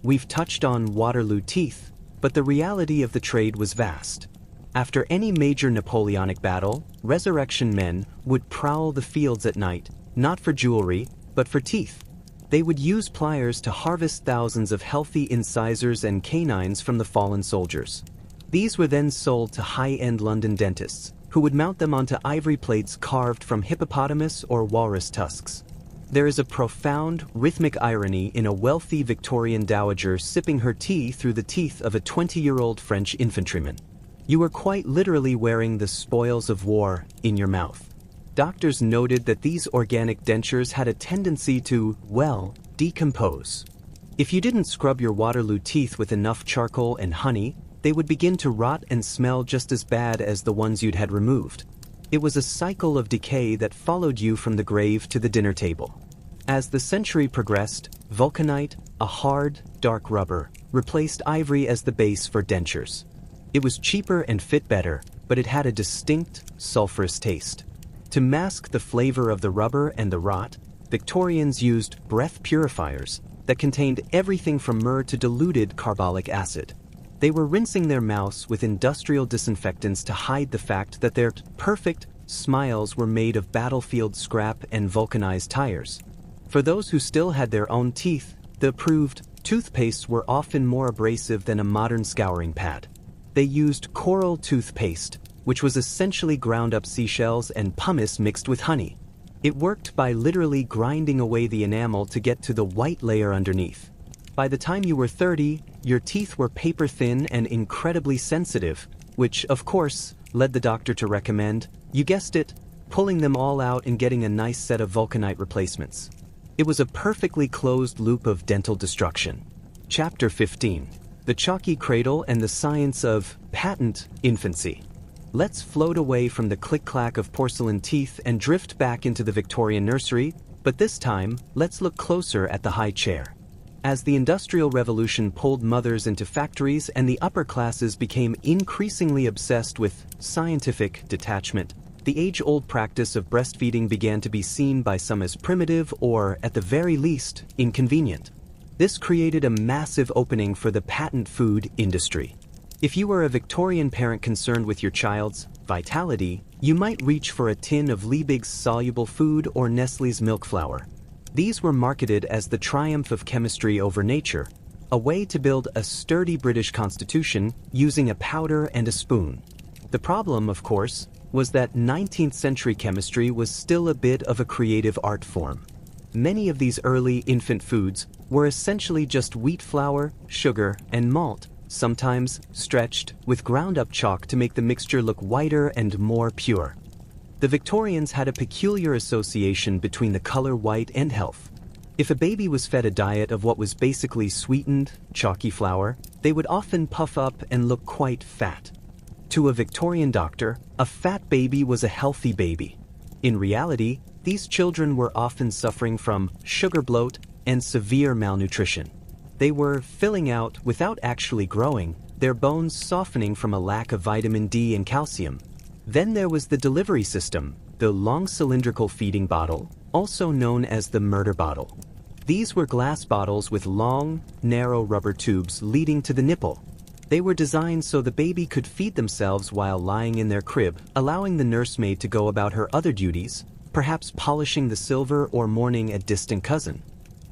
We've touched on Waterloo teeth, but the reality of the trade was vast. After any major Napoleonic battle, resurrection men would prowl the fields at night, not for jewelry, but for teeth. They would use pliers to harvest thousands of healthy incisors and canines from the fallen soldiers. These were then sold to high-end London dentists, who would mount them onto ivory plates carved from hippopotamus or walrus tusks. There is a profound, rhythmic irony in a wealthy Victorian dowager sipping her tea through the teeth of a 20-year-old French infantryman. You were quite literally wearing the spoils of war in your mouth. Doctors noted that these organic dentures had a tendency to, well, decompose. If you didn't scrub your Waterloo teeth with enough charcoal and honey, they would begin to rot and smell just as bad as the ones you'd had removed. It was a cycle of decay that followed you from the grave to the dinner table. As the century progressed, vulcanite, a hard, dark rubber, replaced ivory as the base for dentures. It was cheaper and fit better, but it had a distinct, sulfurous taste. To mask the flavor of the rubber and the rot, Victorians used breath purifiers that contained everything from myrrh to diluted carbolic acid. They were rinsing their mouths with industrial disinfectants to hide the fact that their perfect smiles were made of battlefield scrap and vulcanized tires. For those who still had their own teeth, the approved toothpastes were often more abrasive than a modern scouring pad. They used coral toothpaste, which was essentially ground-up seashells and pumice mixed with honey. It worked by literally grinding away the enamel to get to the white layer underneath. By the time you were 30, your teeth were paper-thin and incredibly sensitive, which, of course, led the doctor to recommend, you guessed it, pulling them all out and getting a nice set of vulcanite replacements. It was a perfectly closed loop of dental destruction. Chapter 15: The Chalky Cradle and the Science of Patent Infancy. Let's float away from the click-clack of porcelain teeth and drift back into the Victorian nursery, but this time, let's look closer at the high chair. As the Industrial Revolution pulled mothers into factories and the upper classes became increasingly obsessed with scientific detachment, the age-old practice of breastfeeding began to be seen by some as primitive or, at the very least, inconvenient. This created a massive opening for the patent food industry. If you were a Victorian parent concerned with your child's vitality, you might reach for a tin of Liebig's soluble food or Nestlé's milk flour. These were marketed as the triumph of chemistry over nature, a way to build a sturdy British constitution using a powder and a spoon. The problem, of course, was that 19th century chemistry was still a bit of a creative art form. Many of these early infant foods were essentially just wheat flour, sugar, and malt, sometimes stretched with ground-up chalk to make the mixture look whiter and more pure. The Victorians had a peculiar association between the color white and health. If a baby was fed a diet of what was basically sweetened, chalky flour, they would often puff up and look quite fat. To a Victorian doctor, a fat baby was a healthy baby. In reality, these children were often suffering from sugar bloat and severe malnutrition. They were filling out without actually growing, their bones softening from a lack of vitamin D and calcium. Then there was the delivery system, the long cylindrical feeding bottle, also known as the murder bottle. These were glass bottles with long, narrow rubber tubes leading to the nipple. They were designed so the baby could feed themselves while lying in their crib, allowing the nursemaid to go about her other duties, perhaps polishing the silver or mourning a distant cousin.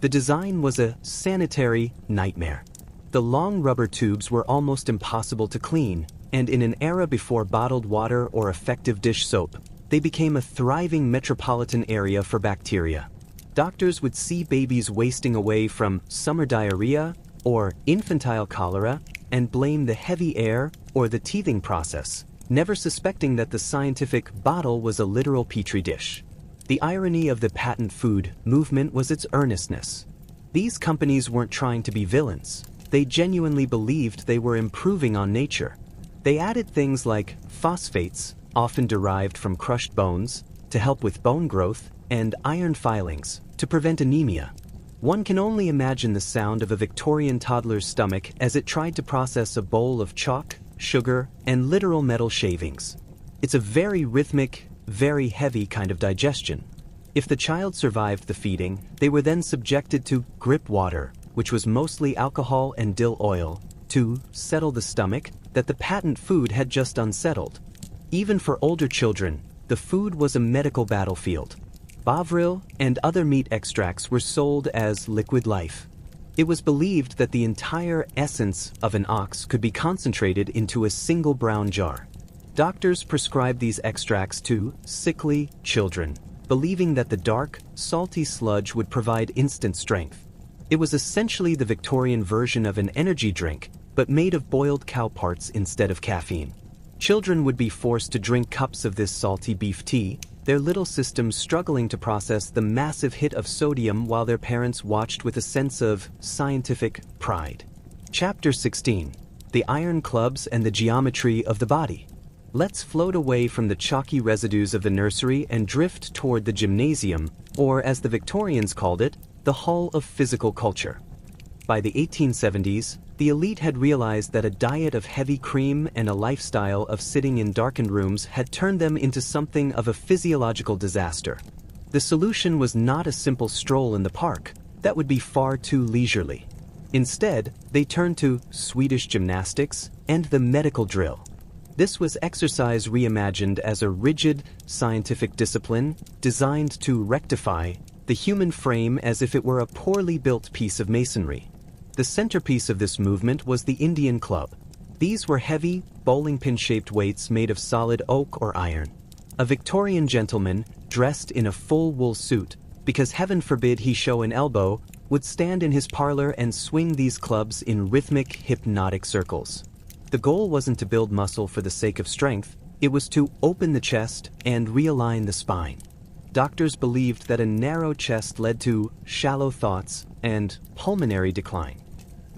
The design was a sanitary nightmare. The long rubber tubes were almost impossible to clean, and in an era before bottled water or effective dish soap, they became a thriving metropolitan area for bacteria. Doctors would see babies wasting away from summer diarrhea or infantile cholera and blame the heavy air or the teething process, never suspecting that the scientific bottle was a literal petri dish. The irony of the patent food movement was its earnestness. These companies weren't trying to be villains. They genuinely believed they were improving on nature. They added things like phosphates, often derived from crushed bones, to help with bone growth, and iron filings, to prevent anemia. One can only imagine the sound of a Victorian toddler's stomach as it tried to process a bowl of chalk, sugar, and literal metal shavings. It's a very rhythmic, very heavy kind of digestion. If the child survived the feeding, they were then subjected to grip water, which was mostly alcohol and dill oil, to settle the stomach that the patent food had just unsettled. Even for older children, the food was a medical battlefield. Bovril and other meat extracts were sold as liquid life. It was believed that the entire essence of an ox could be concentrated into a single brown jar. Doctors prescribed these extracts to sickly children, believing that the dark, salty sludge would provide instant strength. It was essentially the Victorian version of an energy drink, but made of boiled cow parts instead of caffeine. Children would be forced to drink cups of this salty beef tea, their little systems struggling to process the massive hit of sodium while their parents watched with a sense of scientific pride. Chapter 16. The Iron Clubs and the Geometry of the Body. Let's float away from the chalky residues of the nursery and drift toward the gymnasium, or as the Victorians called it, the Hall of Physical Culture. By the 1870s, the elite had realized that a diet of heavy cream and a lifestyle of sitting in darkened rooms had turned them into something of a physiological disaster. The solution was not a simple stroll in the park. That would be far too leisurely. Instead, they turned to Swedish gymnastics and the medical drill. This was exercise reimagined as a rigid, scientific discipline designed to rectify the human frame as if it were a poorly built piece of masonry. The centerpiece of this movement was the Indian club. These were heavy, bowling pin-shaped weights made of solid oak or iron. A Victorian gentleman, dressed in a full wool suit, because heaven forbid he show an elbow, would stand in his parlor and swing these clubs in rhythmic, hypnotic circles. The goal wasn't to build muscle for the sake of strength, it was to open the chest and realign the spine. Doctors believed that a narrow chest led to shallow thoughts and pulmonary decline.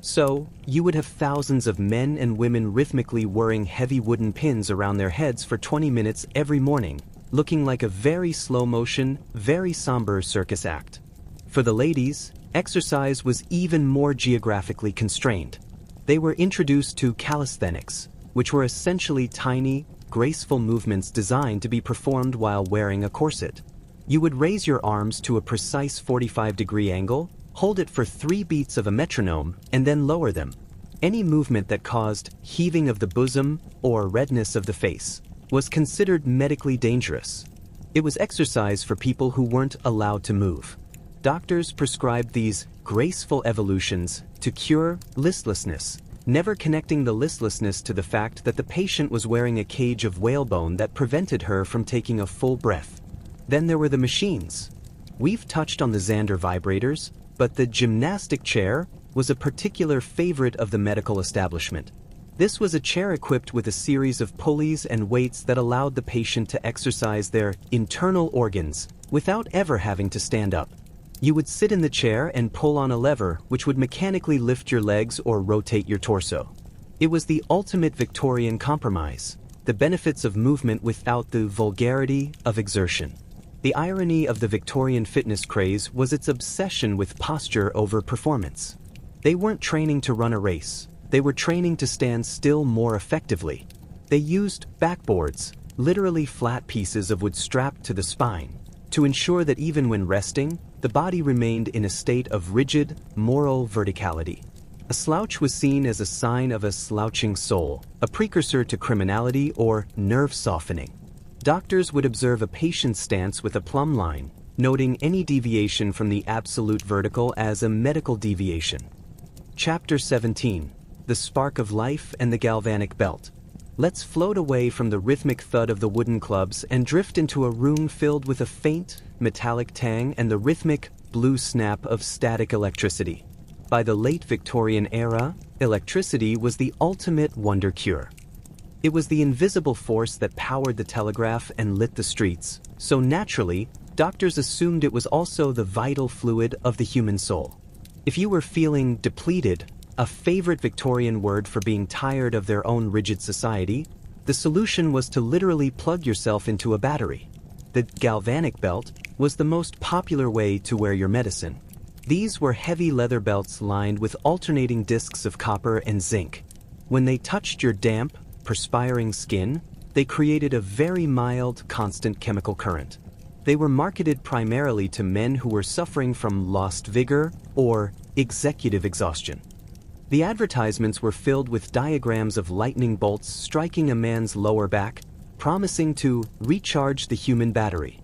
So, you would have thousands of men and women rhythmically whirring heavy wooden pins around their heads for 20 minutes every morning, looking like a very slow-motion, very somber circus act. For the ladies, exercise was even more geographically constrained. They were introduced to calisthenics, which were essentially tiny, graceful movements designed to be performed while wearing a corset. You would raise your arms to a precise 45-degree angle, hold it for 3 beats of a metronome, and then lower them. Any movement that caused heaving of the bosom or redness of the face was considered medically dangerous. It was exercise for people who weren't allowed to move. Doctors prescribed these graceful evolutions to cure listlessness, never connecting the listlessness to the fact that the patient was wearing a cage of whalebone that prevented her from taking a full breath. Then there were the machines. We've touched on the Xander vibrators, but the gymnastic chair was a particular favorite of the medical establishment. This was a chair equipped with a series of pulleys and weights that allowed the patient to exercise their internal organs without ever having to stand up. You would sit in the chair and pull on a lever which would mechanically lift your legs or rotate your torso. It was the ultimate Victorian compromise, the benefits of movement without the vulgarity of exertion. The irony of the Victorian fitness craze was its obsession with posture over performance. They weren't training to run a race, they were training to stand still more effectively. They used backboards, literally flat pieces of wood strapped to the spine, to ensure that even when resting, the body remained in a state of rigid, moral verticality. A slouch was seen as a sign of a slouching soul, a precursor to criminality or nerve softening. Doctors would observe a patient's stance with a plumb line, noting any deviation from the absolute vertical as a medical deviation. Chapter 17. The Spark of Life and the Galvanic Belt. Let's float away from the rhythmic thud of the wooden clubs and drift into a room filled with a faint, metallic tang and the rhythmic, blue snap of static electricity. By the late Victorian era, electricity was the ultimate wonder cure. It was the invisible force that powered the telegraph and lit the streets, so naturally, doctors assumed it was also the vital fluid of the human soul. If you were feeling depleted, a favorite Victorian word for being tired of their own rigid society, the solution was to literally plug yourself into a battery. The galvanic belt was the most popular way to wear your medicine. These were heavy leather belts lined with alternating discs of copper and zinc. When they touched your damp, perspiring skin, they created a very mild, constant chemical current. They were marketed primarily to men who were suffering from lost vigor or executive exhaustion. The advertisements were filled with diagrams of lightning bolts striking a man's lower back, promising to recharge the human battery.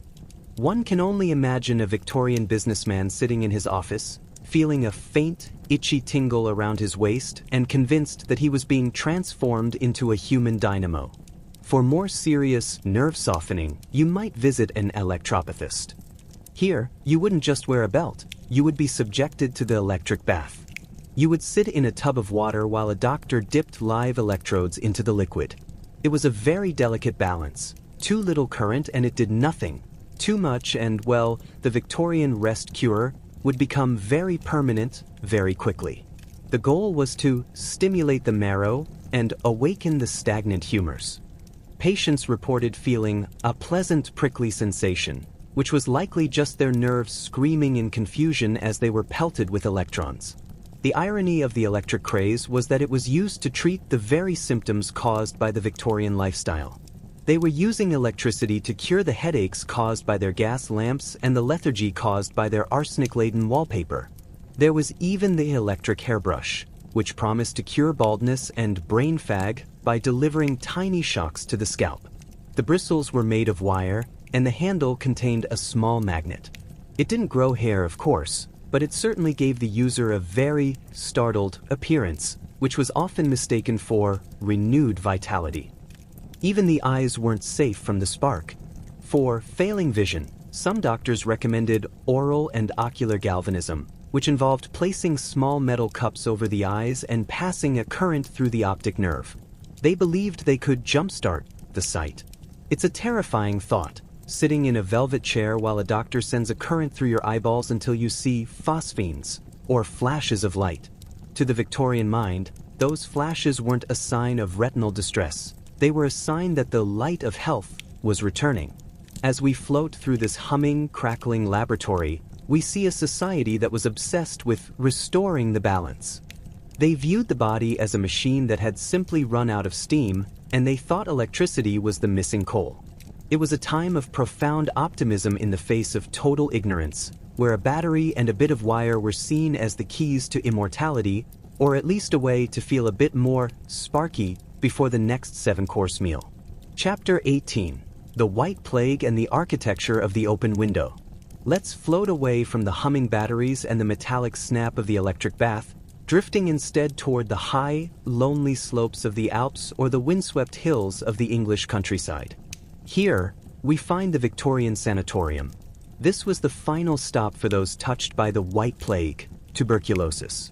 One can only imagine a Victorian businessman sitting in his office, feeling a faint, itchy tingle around his waist and convinced that he was being transformed into a human dynamo. For more serious nerve softening, you might visit an electropathist. Here, you wouldn't just wear a belt, you would be subjected to the electric bath. You would sit in a tub of water while a doctor dipped live electrodes into the liquid. It was a very delicate balance. Too little current and it did nothing. Too much and, well, the Victorian rest cure would become very permanent very quickly. The goal was to stimulate the marrow and awaken the stagnant humors. Patients reported feeling a pleasant prickly sensation, which was likely just their nerves screaming in confusion as they were pelted with electrons. The irony of the electric craze was that it was used to treat the very symptoms caused by the Victorian lifestyle. They were using electricity to cure the headaches caused by their gas lamps and the lethargy caused by their arsenic-laden wallpaper. There was even the electric hairbrush, which promised to cure baldness and brain fag by delivering tiny shocks to the scalp. The bristles were made of wire, and the handle contained a small magnet. It didn't grow hair, of course, but it certainly gave the user a very startled appearance, which was often mistaken for renewed vitality. Even the eyes weren't safe from the spark. For failing vision, some doctors recommended oral and ocular galvanism, which involved placing small metal cups over the eyes and passing a current through the optic nerve. They believed they could jumpstart the sight. It's a terrifying thought, sitting in a velvet chair while a doctor sends a current through your eyeballs until you see phosphenes, or flashes of light. To the Victorian mind, those flashes weren't a sign of retinal distress. They were a sign that the light of health was returning. As we float through this humming, crackling laboratory, we see a society that was obsessed with restoring the balance. They viewed the body as a machine that had simply run out of steam, and they thought electricity was the missing coal. It was a time of profound optimism in the face of total ignorance, where a battery and a bit of wire were seen as the keys to immortality or at least a way to feel a bit more sparky before the next 7-course meal. Chapter 18: The White Plague and the Architecture of the Open Window. Let's float away from the humming batteries and the metallic snap of the electric bath, drifting instead toward the high, lonely slopes of the Alps or the windswept hills of the English countryside. Here, we find the Victorian sanatorium. This was the final stop for those touched by the White Plague, tuberculosis.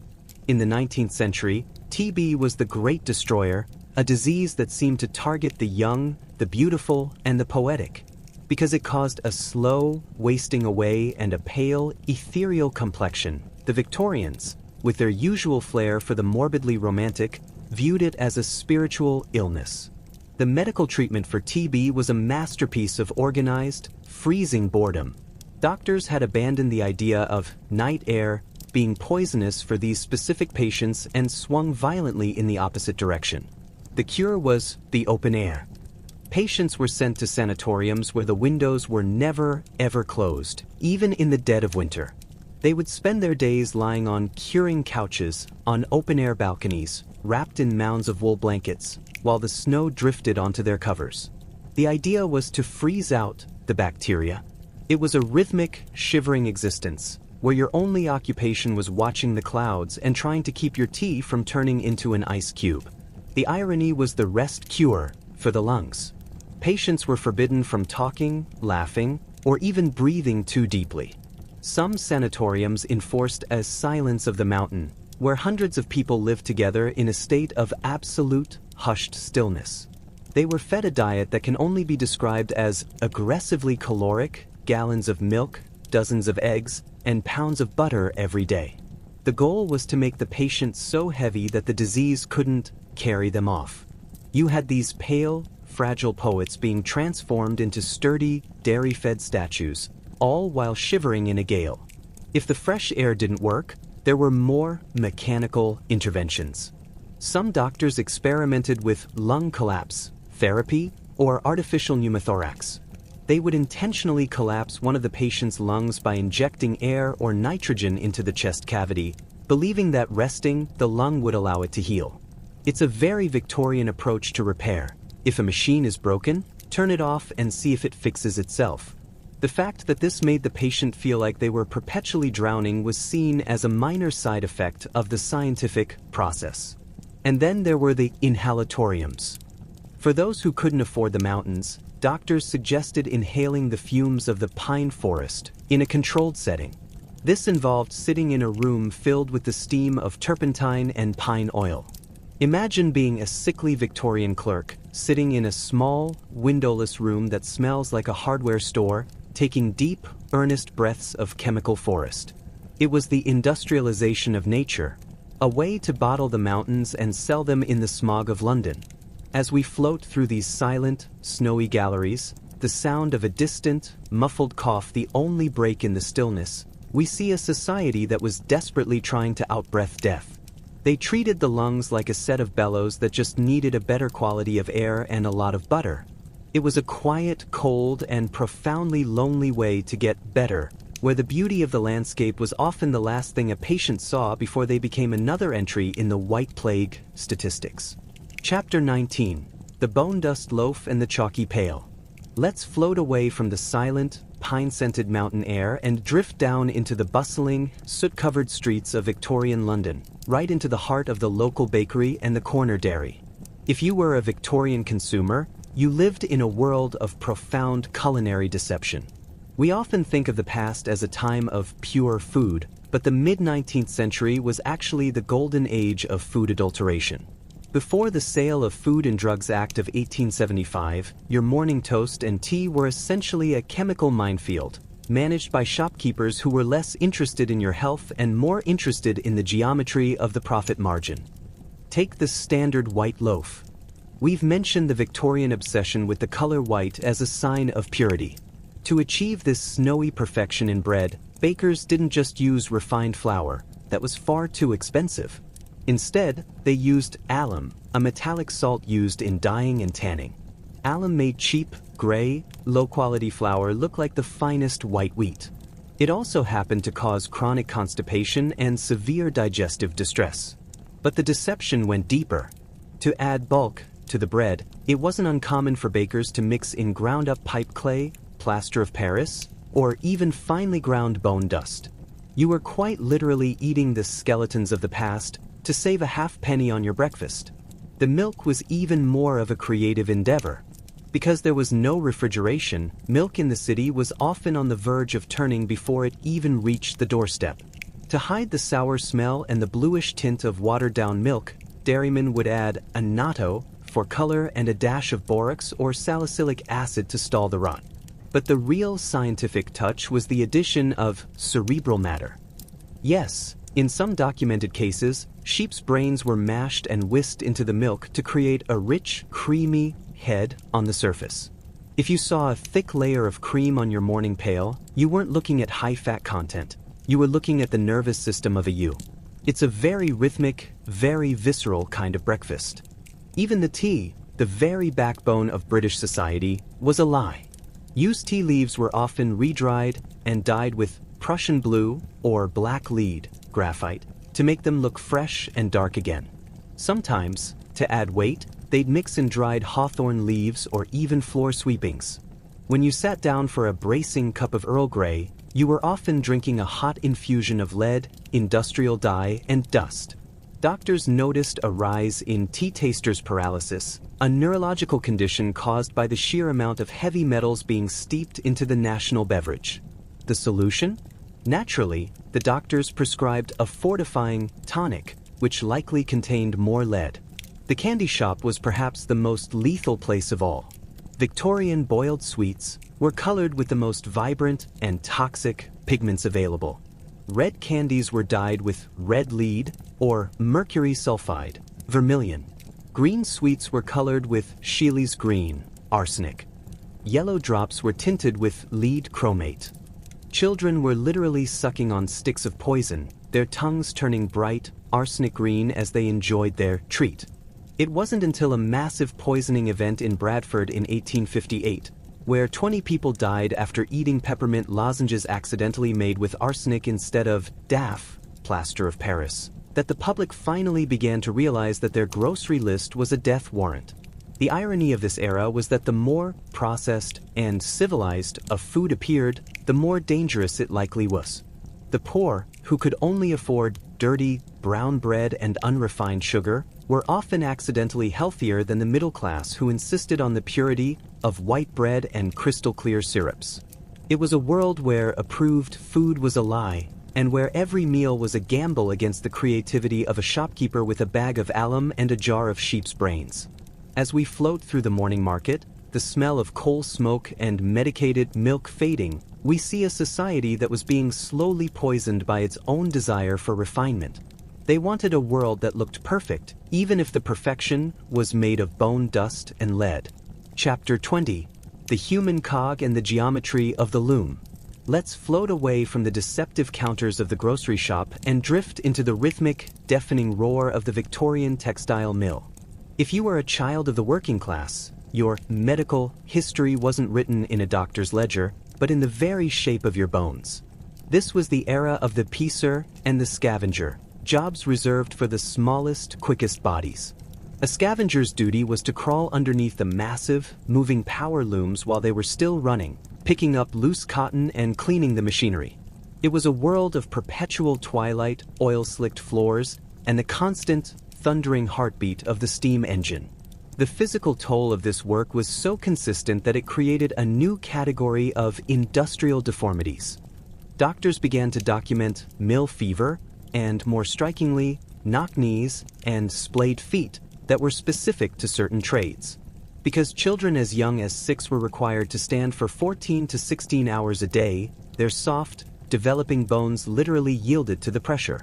In the 19th century, TB was the great destroyer, a disease that seemed to target the young, the beautiful, and the poetic, because it caused a slow wasting away and a pale, ethereal complexion. The Victorians, with their usual flair for the morbidly romantic, viewed it as a spiritual illness. The medical treatment for TB was a masterpiece of organized, freezing boredom. Doctors had abandoned the idea of night air being poisonous for these specific patients and swung violently in the opposite direction. The cure was the open air. Patients were sent to sanatoriums where the windows were never, ever closed, even in the dead of winter. They would spend their days lying on curing couches, on open-air balconies, wrapped in mounds of wool blankets, while the snow drifted onto their covers. The idea was to freeze out the bacteria. It was a rhythmic, shivering existence, where your only occupation was watching the clouds and trying to keep your tea from turning into an ice cube. The irony was the rest cure for the lungs. Patients were forbidden from talking, laughing, or even breathing too deeply. Some sanatoriums enforced a silence of the mountain, where hundreds of people lived together in a state of absolute, hushed stillness. They were fed a diet that can only be described as aggressively caloric, gallons of milk, dozens of eggs, and pounds of butter every day. The goal was to make the patient so heavy that the disease couldn't carry them off. You had these pale, fragile poets being transformed into sturdy, dairy-fed statues, all while shivering in a gale. If the fresh air didn't work, there were more mechanical interventions. Some doctors experimented with lung collapse, therapy, or artificial pneumothorax. They would intentionally collapse one of the patient's lungs by injecting air or nitrogen into the chest cavity, believing that resting the lung would allow it to heal. It's a very Victorian approach to repair. If a machine is broken, turn it off and see if it fixes itself. The fact that this made the patient feel like they were perpetually drowning was seen as a minor side effect of the scientific process. And then there were the inhalatoriums. For those who couldn't afford the mountains, doctors suggested inhaling the fumes of the pine forest in a controlled setting. This involved sitting in a room filled with the steam of turpentine and pine oil. Imagine being a sickly Victorian clerk, sitting in a small, windowless room that smells like a hardware store, taking deep, earnest breaths of chemical forest. It was the industrialization of nature, a way to bottle the mountains and sell them in the smog of London. As we float through these silent, snowy galleries, the sound of a distant, muffled cough the only break in the stillness, we see a society that was desperately trying to outbreath death. They treated the lungs like a set of bellows that just needed a better quality of air and a lot of butter. It was a quiet, cold, and profoundly lonely way to get better, where the beauty of the landscape was often the last thing a patient saw before they became another entry in the White Plague statistics. Chapter 19: The Bone Dust Loaf and the Chalky Pail. Let's float away from the silent, pine-scented mountain air and drift down into the bustling, soot-covered streets of Victorian London, right into the heart of the local bakery and the corner dairy. If you were a Victorian consumer, you lived in a world of profound culinary deception. We often think of the past as a time of pure food, but the mid-19th century was actually the golden age of food adulteration. Before the Sale of Food and Drugs Act of 1875, your morning toast and tea were essentially a chemical minefield, managed by shopkeepers who were less interested in your health and more interested in the geometry of the profit margin. Take the standard white loaf. We've mentioned the Victorian obsession with the color white as a sign of purity. To achieve this snowy perfection in bread, bakers didn't just use refined flour. That was far too expensive. Instead, they used alum, a metallic salt used in dyeing and tanning. Alum made cheap, gray, low-quality flour look like the finest white wheat. It also happened to cause chronic constipation and severe digestive distress. But the deception went deeper. To add bulk to the bread, it wasn't uncommon for bakers to mix in ground-up pipe clay, plaster of Paris, or even finely ground bone dust. You were quite literally eating the skeletons of the past to save a half-penny on your breakfast. The milk was even more of a creative endeavor. Because there was no refrigeration, milk in the city was often on the verge of turning before it even reached the doorstep. To hide the sour smell and the bluish tint of watered-down milk, dairymen would add annatto for color and a dash of borax or salicylic acid to stall the rot. But the real scientific touch was the addition of cerebral matter. Yes, in some documented cases, sheep's brains were mashed and whisked into the milk to create a rich, creamy head on the surface. If you saw a thick layer of cream on your morning pail, you weren't looking at high-fat content. You were looking at the nervous system of a ewe. It's a very rhythmic, very visceral kind of breakfast. Even the tea, the very backbone of British society, was a lie. Used tea leaves were often re-dried and dyed with Prussian blue or black lead, graphite, to make them look fresh and dark again. Sometimes, to add weight, they'd mix in dried hawthorn leaves or even floor sweepings. When you sat down for a bracing cup of Earl Grey, you were often drinking a hot infusion of lead, industrial dye, and dust. Doctors noticed a rise in tea taster's paralysis, a neurological condition caused by the sheer amount of heavy metals being steeped into the national beverage. The solution? Naturally, the doctors prescribed a fortifying tonic, which likely contained more lead. The candy shop was perhaps the most lethal place of all. Victorian boiled sweets were colored with the most vibrant and toxic pigments available. Red candies were dyed with red lead or mercury sulfide, vermilion. Green sweets were colored with Scheele's green, arsenic. Yellow drops were tinted with lead chromate. Children were literally sucking on sticks of poison, their tongues turning bright, arsenic green as they enjoyed their treat. It wasn't until a massive poisoning event in Bradford in 1858, where 20 people died after eating peppermint lozenges accidentally made with arsenic instead of DAF, plaster of Paris, that the public finally began to realize that their grocery list was a death warrant. The irony of this era was that the more processed and civilized a food appeared, the more dangerous it likely was. The poor, who could only afford dirty, brown bread and unrefined sugar, were often accidentally healthier than the middle class who insisted on the purity of white bread and crystal-clear syrups. It was a world where approved food was a lie, and where every meal was a gamble against the creativity of a shopkeeper with a bag of alum and a jar of sheep's brains. As we float through the morning market, the smell of coal smoke and medicated milk fading, we see a society that was being slowly poisoned by its own desire for refinement. They wanted a world that looked perfect, even if the perfection was made of bone dust and lead. Chapter 20. The Human Cog and the Geometry of the Loom. Let's float away from the deceptive counters of the grocery shop and drift into the rhythmic, deafening roar of the Victorian textile mill. If you were a child of the working class, your medical history wasn't written in a doctor's ledger, but in the very shape of your bones. This was the era of the piecer and the scavenger, jobs reserved for the smallest, quickest bodies. A scavenger's duty was to crawl underneath the massive, moving power looms while they were still running, picking up loose cotton and cleaning the machinery. It was a world of perpetual twilight, oil-slicked floors, and the constant, thundering heartbeat of the steam engine. The physical toll of this work was so consistent that it created a new category of industrial deformities. Doctors began to document mill fever and, more strikingly, knock-knees and splayed feet that were specific to certain trades. Because children as young as 6 were required to stand for 14 to 16 hours a day, their soft, developing bones literally yielded to the pressure.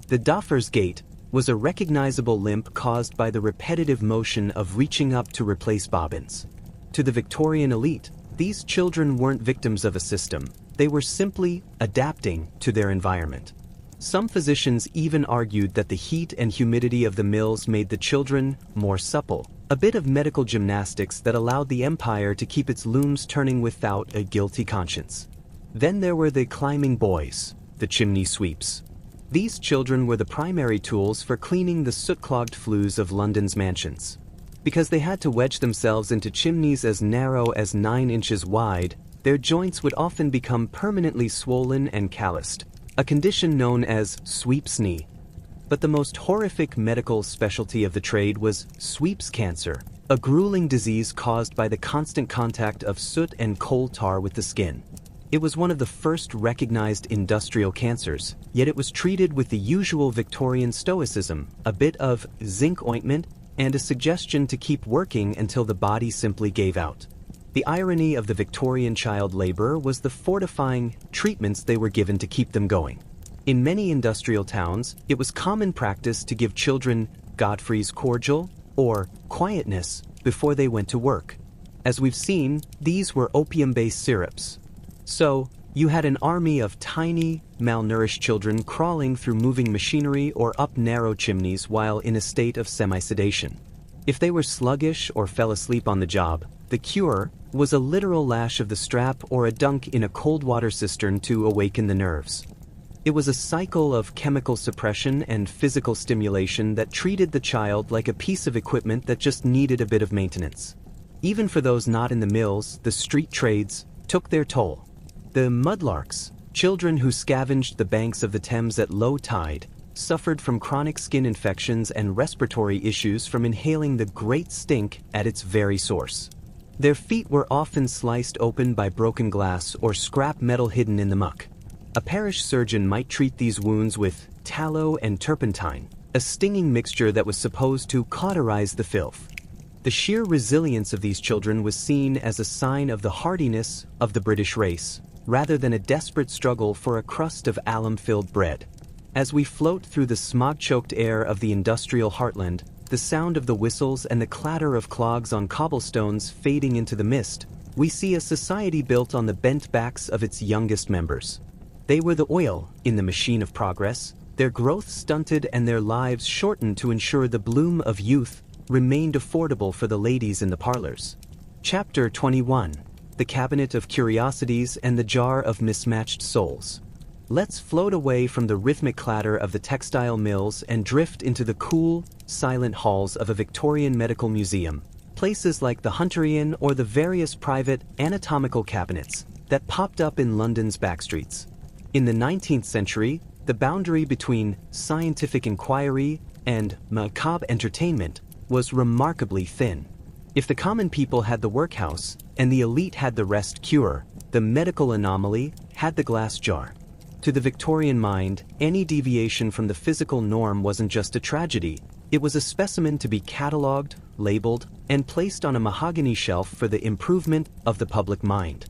The doffer's gait was a recognizable limp caused by the repetitive motion of reaching up to replace bobbins. To the Victorian elite, these children weren't victims of a system, they were simply adapting to their environment. Some physicians even argued that the heat and humidity of the mills made the children more supple, a bit of medical gymnastics that allowed the empire to keep its looms turning without a guilty conscience. Then there were the climbing boys, the chimney sweeps. These children were the primary tools for cleaning the soot-clogged flues of London's mansions. Because they had to wedge themselves into chimneys as narrow as 9 inches wide, their joints would often become permanently swollen and calloused, a condition known as sweep's knee. But the most horrific medical specialty of the trade was sweep's cancer, a grueling disease caused by the constant contact of soot and coal tar with the skin. It was one of the first recognized industrial cancers, yet it was treated with the usual Victorian stoicism, a bit of zinc ointment, and a suggestion to keep working until the body simply gave out. The irony of the Victorian child labor was the fortifying treatments they were given to keep them going. In many industrial towns, it was common practice to give children Godfrey's cordial or quietness before they went to work. As we've seen, these were opium-based syrups. So, you had an army of tiny, malnourished children crawling through moving machinery or up narrow chimneys while in a state of semi-sedation. If they were sluggish or fell asleep on the job, the cure was a literal lash of the strap or a dunk in a cold water cistern to awaken the nerves. It was a cycle of chemical suppression and physical stimulation that treated the child like a piece of equipment that just needed a bit of maintenance. Even for those not in the mills, the street trades took their toll. The mudlarks, children who scavenged the banks of the Thames at low tide, suffered from chronic skin infections and respiratory issues from inhaling the great stink at its very source. Their feet were often sliced open by broken glass or scrap metal hidden in the muck. A parish surgeon might treat these wounds with tallow and turpentine, a stinging mixture that was supposed to cauterize the filth. The sheer resilience of these children was seen as a sign of the hardiness of the British race, rather than a desperate struggle for a crust of alum-filled bread. As we float through the smog-choked air of the industrial heartland, the sound of the whistles and the clatter of clogs on cobblestones fading into the mist, we see a society built on the bent backs of its youngest members. They were the oil in the machine of progress, their growth stunted and their lives shortened to ensure the bloom of youth remained affordable for the ladies in the parlors. Chapter 21. The Cabinet of Curiosities and the Jar of Mismatched Souls. Let's float away from the rhythmic clatter of the textile mills and drift into the cool, silent halls of a Victorian medical museum, places like the Hunterian or the various private anatomical cabinets that popped up in London's backstreets. In the 19th century, the boundary between scientific inquiry and macabre entertainment was remarkably thin. If the common people had the workhouse and the elite had the rest cure, the medical anomaly had the glass jar. To the Victorian mind, any deviation from the physical norm wasn't just a tragedy, it was a specimen to be catalogued, labeled, and placed on a mahogany shelf for the improvement of the public mind.